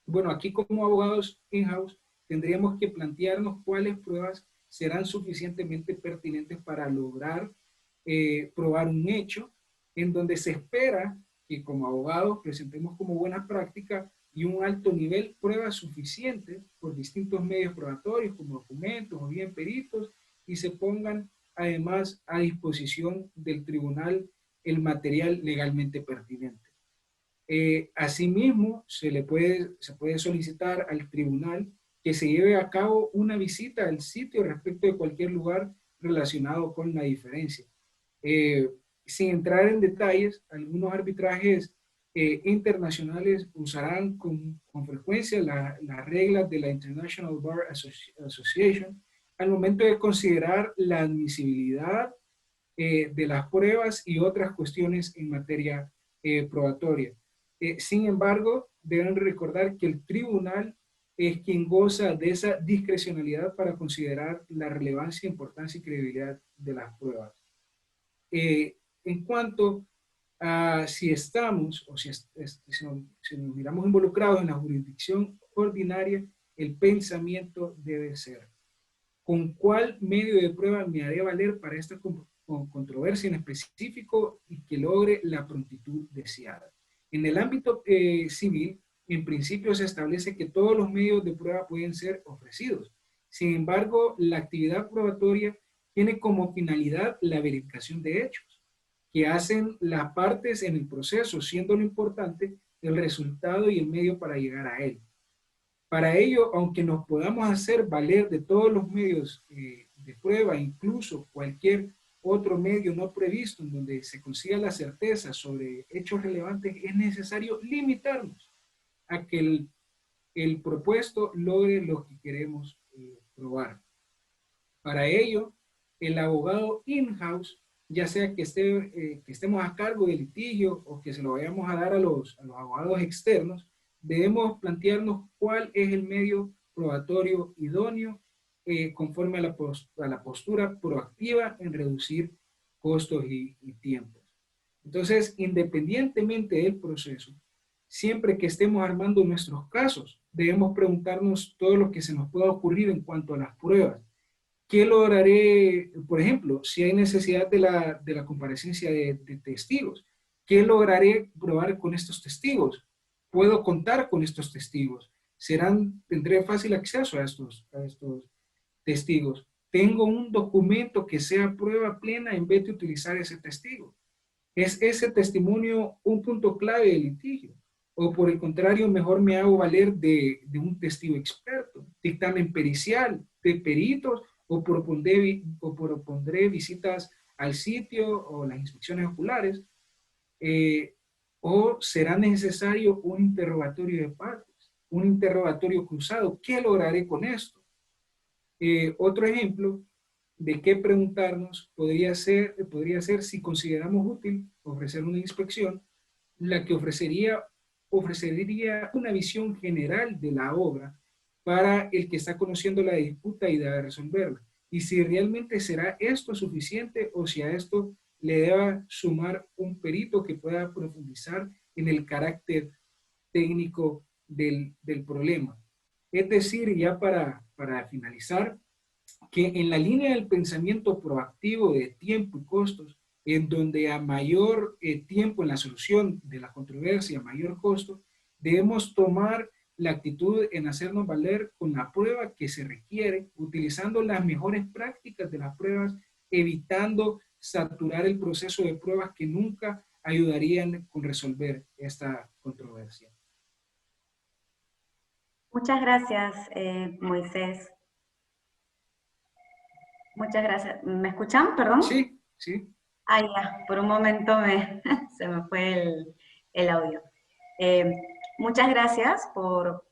Bueno, aquí como abogados in-house tendríamos que plantearnos cuáles pruebas serán suficientemente pertinentes para lograr probar un hecho en donde se espera que como abogados presentemos como buena práctica y un alto nivel pruebas suficientes por distintos medios probatorios como documentos o bien peritos y se pongan además a disposición del tribunal el material legalmente pertinente. Asimismo, se puede solicitar al tribunal que se lleve a cabo una visita al sitio respecto de cualquier lugar relacionado con la diferencia. Sin entrar en detalles, algunos arbitrajes internacionales usarán con frecuencia las reglas de la International Bar Association al momento de considerar la admisibilidad de las pruebas y otras cuestiones en materia probatoria. Sin embargo, deben recordar que el tribunal es quien goza de esa discrecionalidad para considerar la relevancia, importancia y credibilidad de las pruebas. En cuanto a si estamos o si nos miramos involucrados en la jurisdicción ordinaria, el pensamiento debe ser: ¿con cuál medio de prueba me haré valer para esta controversia en específico y que logre la prontitud deseada? En el ámbito civil, en principio se establece que todos los medios de prueba pueden ser ofrecidos. Sin embargo, la actividad probatoria tiene como finalidad la verificación de hechos que hacen las partes en el proceso, siendo lo importante el resultado y el medio para llegar a él. Para ello, aunque nos podamos hacer valer de todos los medios de prueba, incluso cualquier otro medio no previsto en donde se consiga la certeza sobre hechos relevantes, es necesario limitarnos a que el propuesto logre lo que queremos probar. Para ello, el abogado in-house, ya sea que estemos a cargo del litigio o que se lo vayamos a dar a los abogados externos, debemos plantearnos cuál es el medio probatorio idóneo conforme a la postura proactiva en reducir costos y tiempos. Entonces, independientemente del proceso, siempre que estemos armando nuestros casos, debemos preguntarnos todo lo que se nos pueda ocurrir en cuanto a las pruebas. ¿Qué lograré, por ejemplo, si hay necesidad de la comparecencia de testigos? ¿Qué lograré probar con estos testigos? ¿Puedo contar con estos testigos? ¿Tendré fácil acceso a estos testigos? ¿Tengo un documento que sea prueba plena en vez de utilizar ese testigo? ¿Es ese testimonio un punto clave del litigio? ¿O por el contrario, mejor me hago valer de un testigo experto, dictamen pericial, de peritos, o propondré visitas al sitio o las inspecciones oculares? ¿O será necesario un interrogatorio de partes, un interrogatorio cruzado? ¿Qué lograré con esto? Otro ejemplo de qué preguntarnos podría ser si consideramos útil ofrecer una inspección, la que ofrecería una visión general de la obra para el que está conociendo la disputa y debe resolverla. Y si realmente será esto suficiente o si a esto le deba sumar un perito que pueda profundizar en el carácter técnico del problema. Es decir, ya para finalizar, que en la línea del pensamiento proactivo de tiempo y costos, en donde a mayor tiempo en la solución de la controversia, mayor costo, debemos tomar la actitud en hacernos valer con la prueba que se requiere, utilizando las mejores prácticas de las pruebas, evitando saturar el proceso de pruebas que nunca ayudarían con resolver esta controversia. Muchas gracias, Moisés. Muchas gracias. ¿Me escuchan? Perdón. Sí, sí. Ah, ya, por un momento se me fue el audio. Muchas gracias por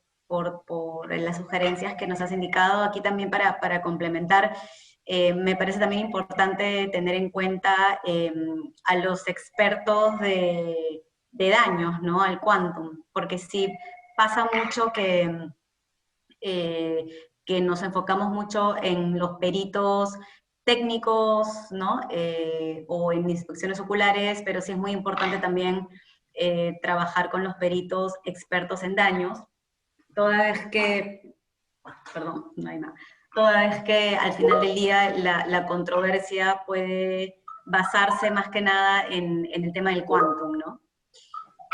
las sugerencias que nos has indicado. Aquí también para complementar, me parece también importante tener en cuenta a los expertos de daños, ¿no? Al quantum, porque sí pasa mucho que que nos enfocamos mucho en los peritos técnicos, ¿no? O en inspecciones oculares, pero sí es muy importante también trabajar con los peritos expertos en daños, toda vez que, perdón, no hay nada, toda vez que al final del día la controversia puede basarse más que nada en el tema del quantum, ¿no?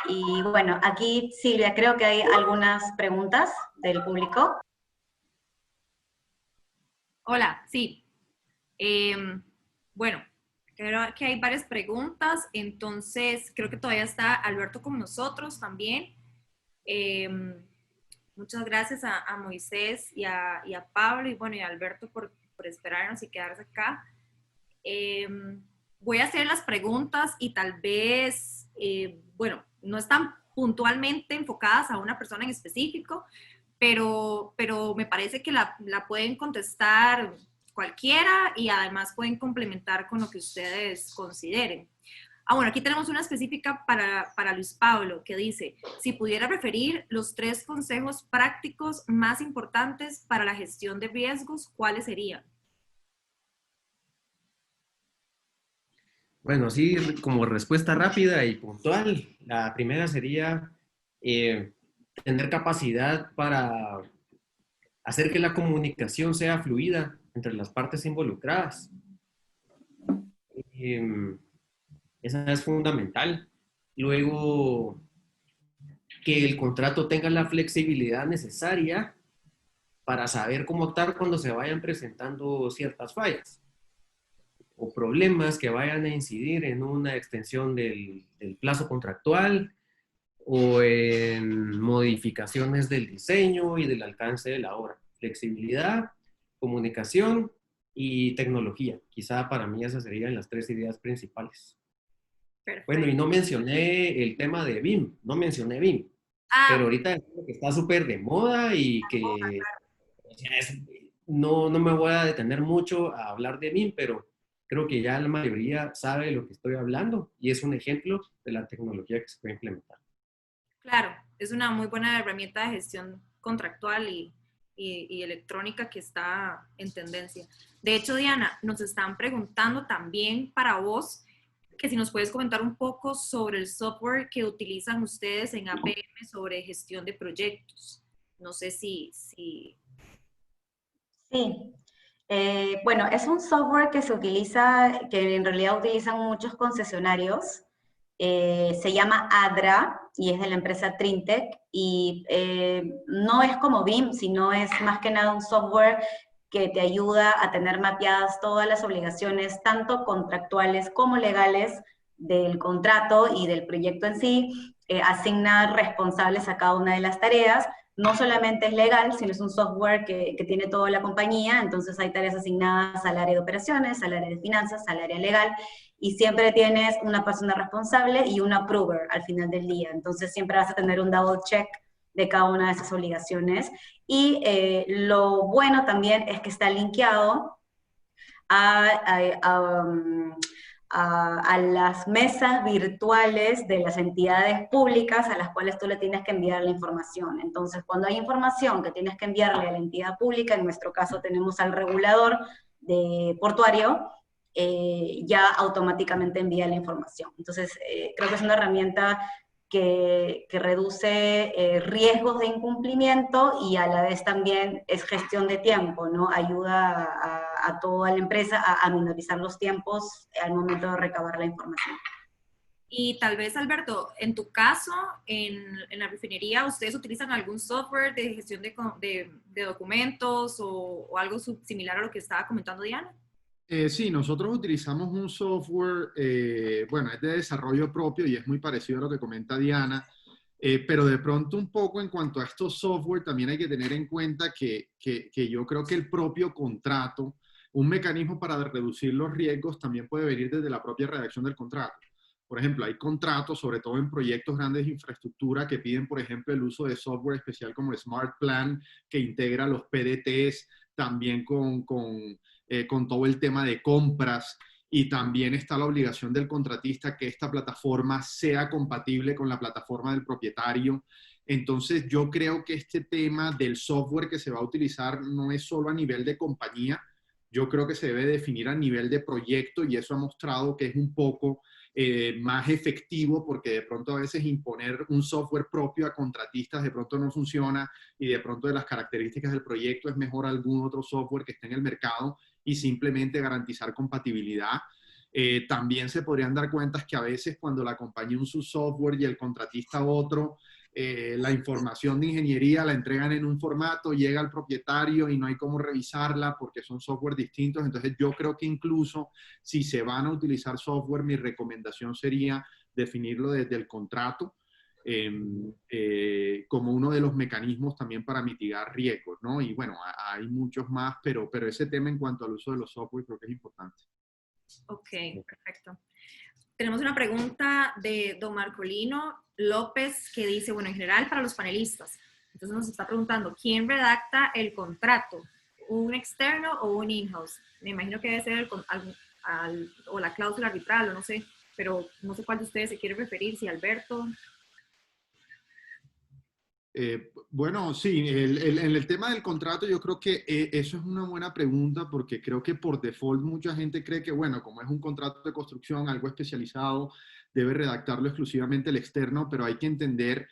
Y bueno, aquí Silvia, creo que hay algunas preguntas del público. Hola, sí. Bueno, creo que hay varias preguntas, entonces creo que todavía está Alberto con nosotros también. Muchas gracias a Moisés y a Pablo y bueno, y a Alberto por esperarnos y quedarse acá. Voy a hacer las preguntas y tal vez, bueno, no están puntualmente enfocadas a una persona en específico, pero me parece que la pueden contestar cualquiera y además pueden complementar con lo que ustedes consideren. Bueno, aquí tenemos una específica para Luis Pablo que dice, si pudiera referir los 3 consejos prácticos más importantes para la gestión de riesgos, ¿cuáles serían? Bueno, así como respuesta rápida y puntual, la primera sería tener capacidad para hacer que la comunicación sea fluida entre las partes involucradas. Esa es fundamental. Luego, que el contrato tenga la flexibilidad necesaria para saber cómo actuar cuando se vayan presentando ciertas fallas o problemas que vayan a incidir en una extensión del plazo contractual o en modificaciones del diseño y del alcance de la obra. Flexibilidad, comunicación y tecnología. Quizá para mí esas serían las 3 ideas principales. Perfecto. Bueno, y no mencioné el tema de BIM, no mencioné BIM, pero ahorita es algo que está súper de moda y que o sea, no me voy a detener mucho a hablar de BIM, pero creo que ya la mayoría sabe de lo que estoy hablando y es un ejemplo de la tecnología que se puede implementar. Claro, es una muy buena herramienta de gestión contractual y electrónica que está en tendencia. De hecho, Diana, nos están preguntando también para vos que si nos puedes comentar un poco sobre el software que utilizan ustedes en APM sobre gestión de proyectos. No sé si... Sí. Bueno, es un software que se utiliza, que en realidad utilizan muchos concesionarios. Se llama ADRA y es de la empresa Trintec y no es como BIM, sino es más que nada un software que te ayuda a tener mapeadas todas las obligaciones, tanto contractuales como legales, del contrato y del proyecto en sí, asigna responsables a cada una de las tareas. No solamente es legal, sino es un software que tiene toda la compañía, entonces hay tareas asignadas al área de operaciones, al área de finanzas, al área legal, y siempre tienes una persona responsable y un approver al final del día. Entonces siempre vas a tener un double check de cada una de esas obligaciones. Y lo bueno también es que está linkeado a las mesas virtuales de las entidades públicas a las cuales tú le tienes que enviar la información. Entonces, cuando hay información que tienes que enviarle a la entidad pública, en nuestro caso tenemos al regulador de portuario, ya automáticamente envía la información. Entonces, creo que es una herramienta que reduce riesgos de incumplimiento y a la vez también es gestión de tiempo, ¿no? Ayuda a toda la empresa a minorizar los tiempos al momento de recabar la información. Y tal vez, Alberto, en tu caso, en la refinería, ¿ustedes utilizan algún software de gestión de documentos o algo similar a lo que estaba comentando Diana? Sí, nosotros utilizamos un software, bueno, es de desarrollo propio y es muy parecido a lo que comenta Diana, pero de pronto un poco en cuanto a estos software también hay que tener en cuenta que yo creo que el propio contrato, un mecanismo para reducir los riesgos también puede venir desde la propia redacción del contrato. Por ejemplo, hay contratos, sobre todo en proyectos grandes de infraestructura, que piden, por ejemplo, el uso de software especial como Smart Plan, que integra los PDTs también con todo el tema de compras y también está la obligación del contratista que esta plataforma sea compatible con la plataforma del propietario. Entonces, yo creo que este tema del software que se va a utilizar no es solo a nivel de compañía, yo creo que se debe definir a nivel de proyecto y eso ha mostrado que es un poco más efectivo porque de pronto a veces imponer un software propio a contratistas de pronto no funciona y de pronto de las características del proyecto es mejor algún otro software que esté en el mercado y simplemente garantizar compatibilidad. También se podrían dar cuenta que a veces cuando la compañía usa su software y el contratista otro, la información de ingeniería la entregan en un formato, llega al propietario y no hay cómo revisarla porque son software distintos. Entonces yo creo que incluso si se van a utilizar software, mi recomendación sería definirlo desde el contrato como uno de los mecanismos también para mitigar riesgos, ¿no? Y bueno, hay muchos más, pero ese tema en cuanto al uso de los software creo que es importante. Ok, perfecto. Tenemos una pregunta de don Marcolino López que dice, bueno, en general para los panelistas. Entonces nos está preguntando, ¿quién redacta el contrato? ¿Un externo o un in-house? Me imagino que debe ser o la cláusula arbitral, o no sé, pero no sé cuál de ustedes se quiere referir, si Alberto. Bueno, sí, en el tema del contrato yo creo que eso es una buena pregunta porque creo que por default mucha gente cree que, bueno, como es un contrato de construcción, algo especializado, debe redactarlo exclusivamente el externo, pero hay que entender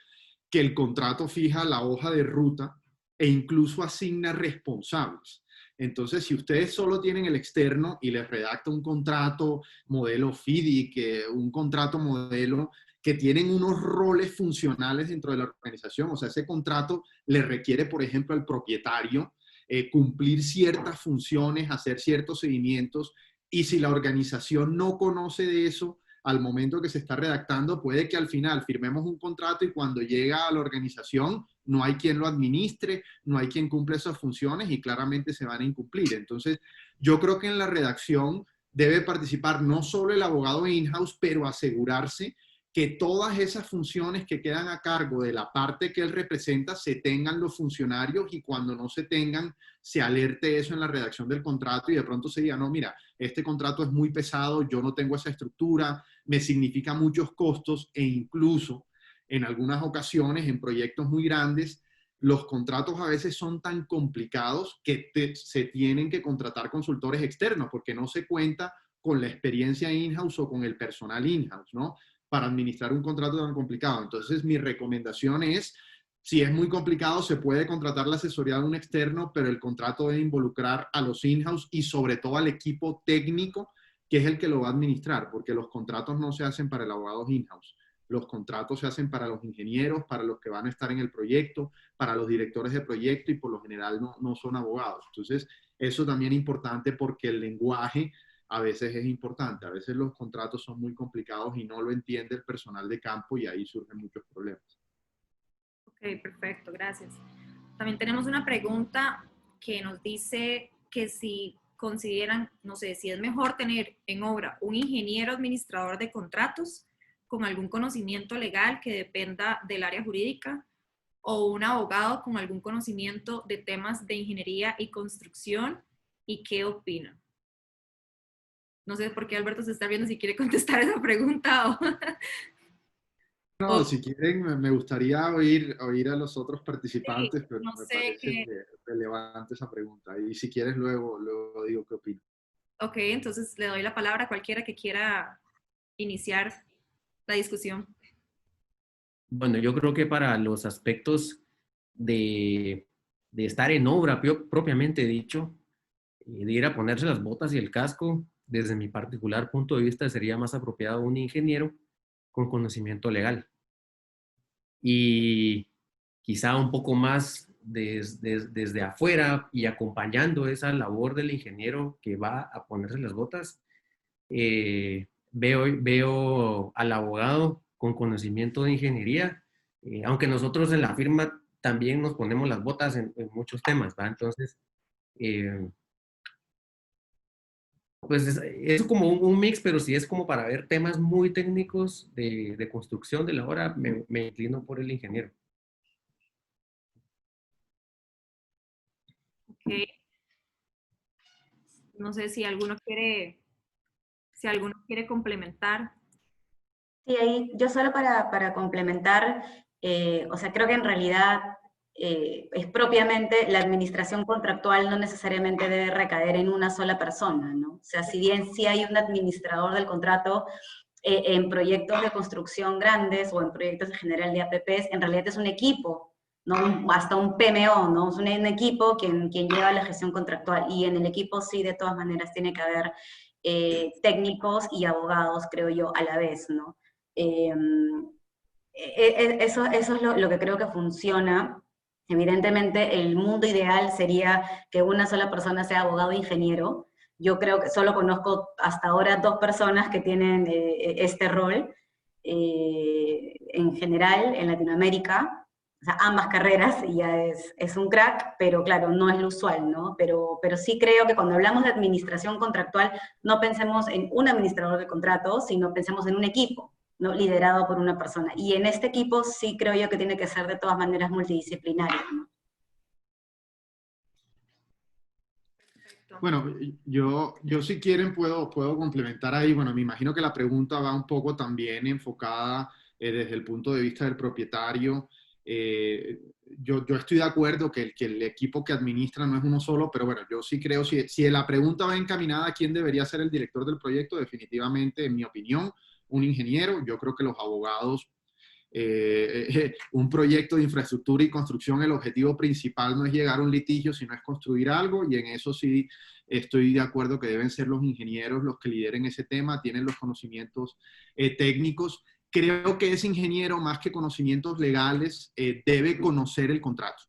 que el contrato fija la hoja de ruta e incluso asigna responsables. Entonces, si ustedes solo tienen el externo y les redacta un contrato modelo FIDIC, un contrato modelo que tienen unos roles funcionales dentro de la organización. O sea, ese contrato le requiere, por ejemplo, al propietario cumplir ciertas funciones, hacer ciertos seguimientos, y si la organización no conoce de eso, al momento que se está redactando, puede que al final firmemos un contrato y cuando llega a la organización no hay quien lo administre, no hay quien cumpla esas funciones y claramente se van a incumplir. Entonces, yo creo que en la redacción debe participar no solo el abogado in-house, pero asegurarse que todas esas funciones que quedan a cargo de la parte que él representa se tengan los funcionarios y cuando no se tengan, se alerte eso en la redacción del contrato y de pronto se diga, no, mira, este contrato es muy pesado, yo no tengo esa estructura, me significa muchos costos e incluso en algunas ocasiones en proyectos muy grandes, los contratos a veces son tan complicados que se tienen que contratar consultores externos porque no se cuenta con la experiencia in-house o con el personal in-house, ¿no? Para administrar un contrato tan complicado. Entonces, mi recomendación es, si es muy complicado, se puede contratar la asesoría de un externo, pero el contrato debe involucrar a los in-house y sobre todo al equipo técnico, que es el que lo va a administrar, porque los contratos no se hacen para el abogado in-house. Los contratos se hacen para los ingenieros, para los que van a estar en el proyecto, para los directores de proyecto y por lo general no son abogados. Entonces, eso también es importante porque el lenguaje a veces es importante. A veces los contratos son muy complicados y no lo entiende el personal de campo y ahí surgen muchos problemas. Ok, perfecto, gracias. También tenemos una pregunta que nos dice que si consideran, no sé, si es mejor tener en obra un ingeniero administrador de contratos con algún conocimiento legal que dependa del área jurídica o un abogado con algún conocimiento de temas de ingeniería y construcción, y qué opina. No sé por qué Alberto se está viendo si quiere contestar esa pregunta o... No, si quieren, me gustaría oír a los otros participantes, pero no me sé parece relevante esa pregunta. Y si quieres, luego digo qué opino. Ok, entonces le doy la palabra a cualquiera que quiera iniciar la discusión. Bueno, yo creo que para los aspectos de estar en obra propiamente dicho, de ir a ponerse las botas y el casco, desde mi particular punto de vista sería más apropiado un ingeniero con conocimiento legal. Y quizá un poco más desde afuera y acompañando esa labor del ingeniero que va a ponerse las botas, veo al abogado con conocimiento de ingeniería, aunque nosotros en la firma también nos ponemos las botas en muchos temas, ¿va? Entonces, pues es como un mix, pero si es como para ver temas muy técnicos de construcción de la obra, me inclino por el ingeniero. Ok. No sé si alguno quiere si alguno quiere complementar. Sí, ahí yo solo para complementar, o sea, creo que en realidad es propiamente la administración contractual no necesariamente debe recaer en una sola persona, ¿no? O sea, si bien sí hay un administrador del contrato en proyectos de construcción grandes o en proyectos en general de APPs, en realidad es un equipo, ¿no? Hasta un PMO, ¿no? Es un equipo quien lleva la gestión contractual, y en el equipo sí, de todas maneras, tiene que haber técnicos y abogados, creo yo, a la vez, ¿no? Eso es lo que creo que funciona. Evidentemente, el mundo ideal sería que una sola persona sea abogado e ingeniero. Yo creo que solo conozco hasta ahora 2 personas que tienen este rol en general en Latinoamérica. O sea, ambas carreras, y ya es un crack, pero claro, no es lo usual, ¿no? Pero sí creo que cuando hablamos de administración contractual, no pensemos en un administrador de contratos, sino pensemos en un equipo, ¿no? Liderado por una persona. Y en este equipo sí creo yo que tiene que ser de todas maneras multidisciplinario, ¿no? Bueno, yo si quieren puedo complementar ahí. Bueno, me imagino que la pregunta va un poco también enfocada desde el punto de vista del propietario. Yo estoy de acuerdo que el equipo que administra no es uno solo, pero bueno, yo sí creo, si la pregunta va encaminada a quién debería ser el director del proyecto, definitivamente, en mi opinión, un ingeniero. Yo creo que los abogados, un proyecto de infraestructura y construcción, el objetivo principal no es llegar a un litigio, sino es construir algo, y en eso sí estoy de acuerdo que deben ser los ingenieros los que lideren ese tema, tienen los conocimientos técnicos. Creo que ese ingeniero, más que conocimientos legales, debe conocer el contrato.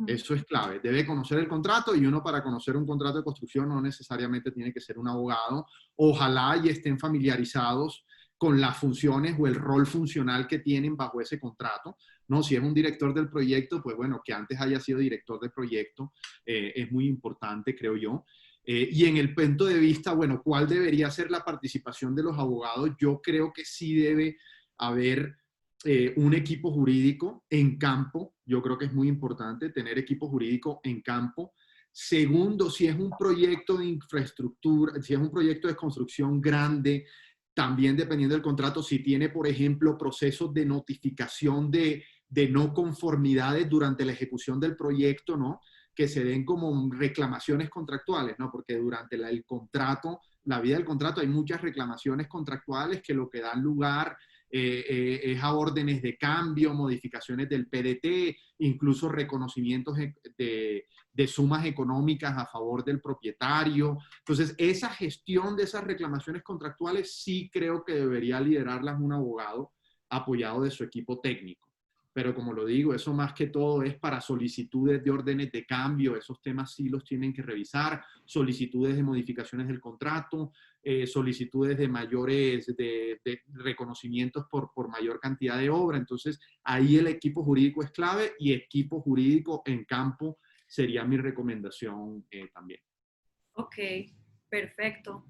Eso es clave, debe conocer el contrato, y uno, para conocer un contrato de construcción, no necesariamente tiene que ser un abogado. Ojalá y estén familiarizados con las funciones o el rol funcional que tienen bajo ese contrato, ¿no? Si es un director del proyecto, pues bueno, que antes haya sido director del proyecto, es muy importante, creo yo. Y en el punto de vista, bueno, ¿cuál debería ser la participación de los abogados? Yo creo que sí debe haber un equipo jurídico en campo. Yo creo que es muy importante tener equipo jurídico en campo. Segundo, si es un proyecto de infraestructura, si es un proyecto de construcción grande, también dependiendo del contrato, si tiene, por ejemplo, procesos de notificación de no conformidades durante la ejecución del proyecto, ¿no? Que se den como reclamaciones contractuales, ¿no? Porque durante el contrato, la vida del contrato, hay muchas reclamaciones contractuales que lo que dan lugar es a órdenes de cambio, modificaciones del PDT, incluso reconocimientos de sumas económicas a favor del propietario. Entonces, esa gestión de esas reclamaciones contractuales sí creo que debería liderarlas un abogado apoyado de su equipo técnico. Pero como lo digo, eso más que todo es para solicitudes de órdenes de cambio. Esos temas sí los tienen que revisar, solicitudes de modificaciones del contrato, solicitudes de mayores de reconocimientos por mayor cantidad de obra. Entonces, ahí el equipo jurídico es clave, y equipo jurídico en campo sería mi recomendación también. Ok, perfecto.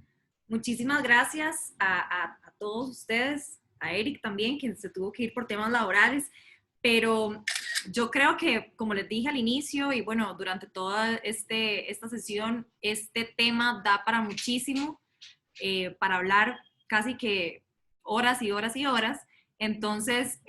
Muchísimas gracias a todos ustedes, a Eric también, quien se tuvo que ir por temas laborales, pero yo creo que, como les dije al inicio, y bueno, durante toda esta sesión, este tema da para muchísimo, para hablar casi que horas y horas y horas. Entonces,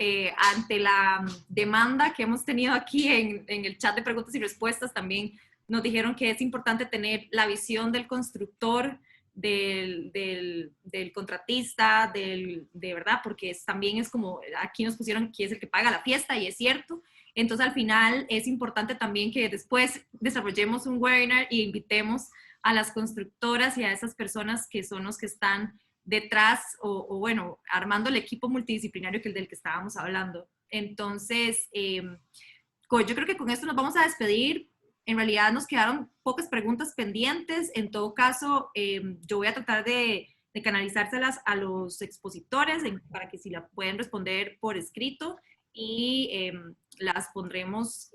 ante la demanda que hemos tenido aquí en el chat de preguntas y respuestas, también nos dijeron que es importante tener la visión del constructor, del contratista, de verdad, porque también es como, aquí nos pusieron que es el que paga la fiesta, y es cierto. Entonces, al final, es importante también que después desarrollemos un webinar e invitemos a las constructoras y a esas personas que son los que están detrás o bueno, armando el equipo multidisciplinario del que estábamos hablando. Entonces, yo creo que con esto nos vamos a despedir. En realidad nos quedaron pocas preguntas pendientes. En todo caso, yo voy a tratar de canalizárselas a los expositores para que si la pueden responder por escrito, y las pondremos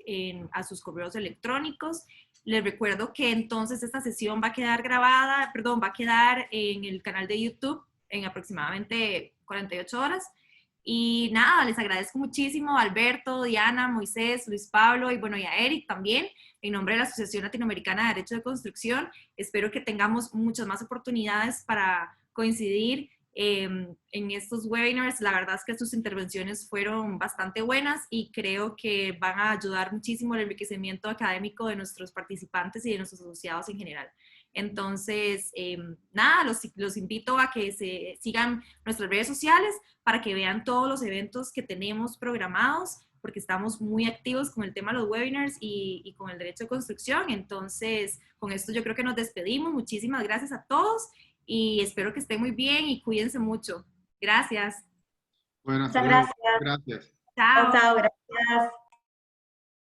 a sus correos electrónicos. Les recuerdo que entonces esta sesión va a quedar grabada, perdón, va a quedar en el canal de YouTube en aproximadamente 48 horas. Y nada, les agradezco muchísimo a Alberto, Diana, Moisés, Luis Pablo y bueno, y a Eric también, en nombre de la Asociación Latinoamericana de Derecho de Construcción. Espero que tengamos muchas más oportunidades para coincidir en estos webinars. La verdad es que sus intervenciones fueron bastante buenas y creo que van a ayudar muchísimo al enriquecimiento académico de nuestros participantes y de nuestros asociados en general. Entonces, nada, los invito a que se sigan nuestras redes sociales para que vean todos los eventos que tenemos programados, porque estamos muy activos con el tema de los webinars y con el derecho de construcción. Entonces, con esto yo creo que nos despedimos. Muchísimas gracias a todos y espero que estén muy bien y cuídense mucho. Gracias. Bueno, Muchas gracias. Gracias. Chao. Chao, chao, gracias.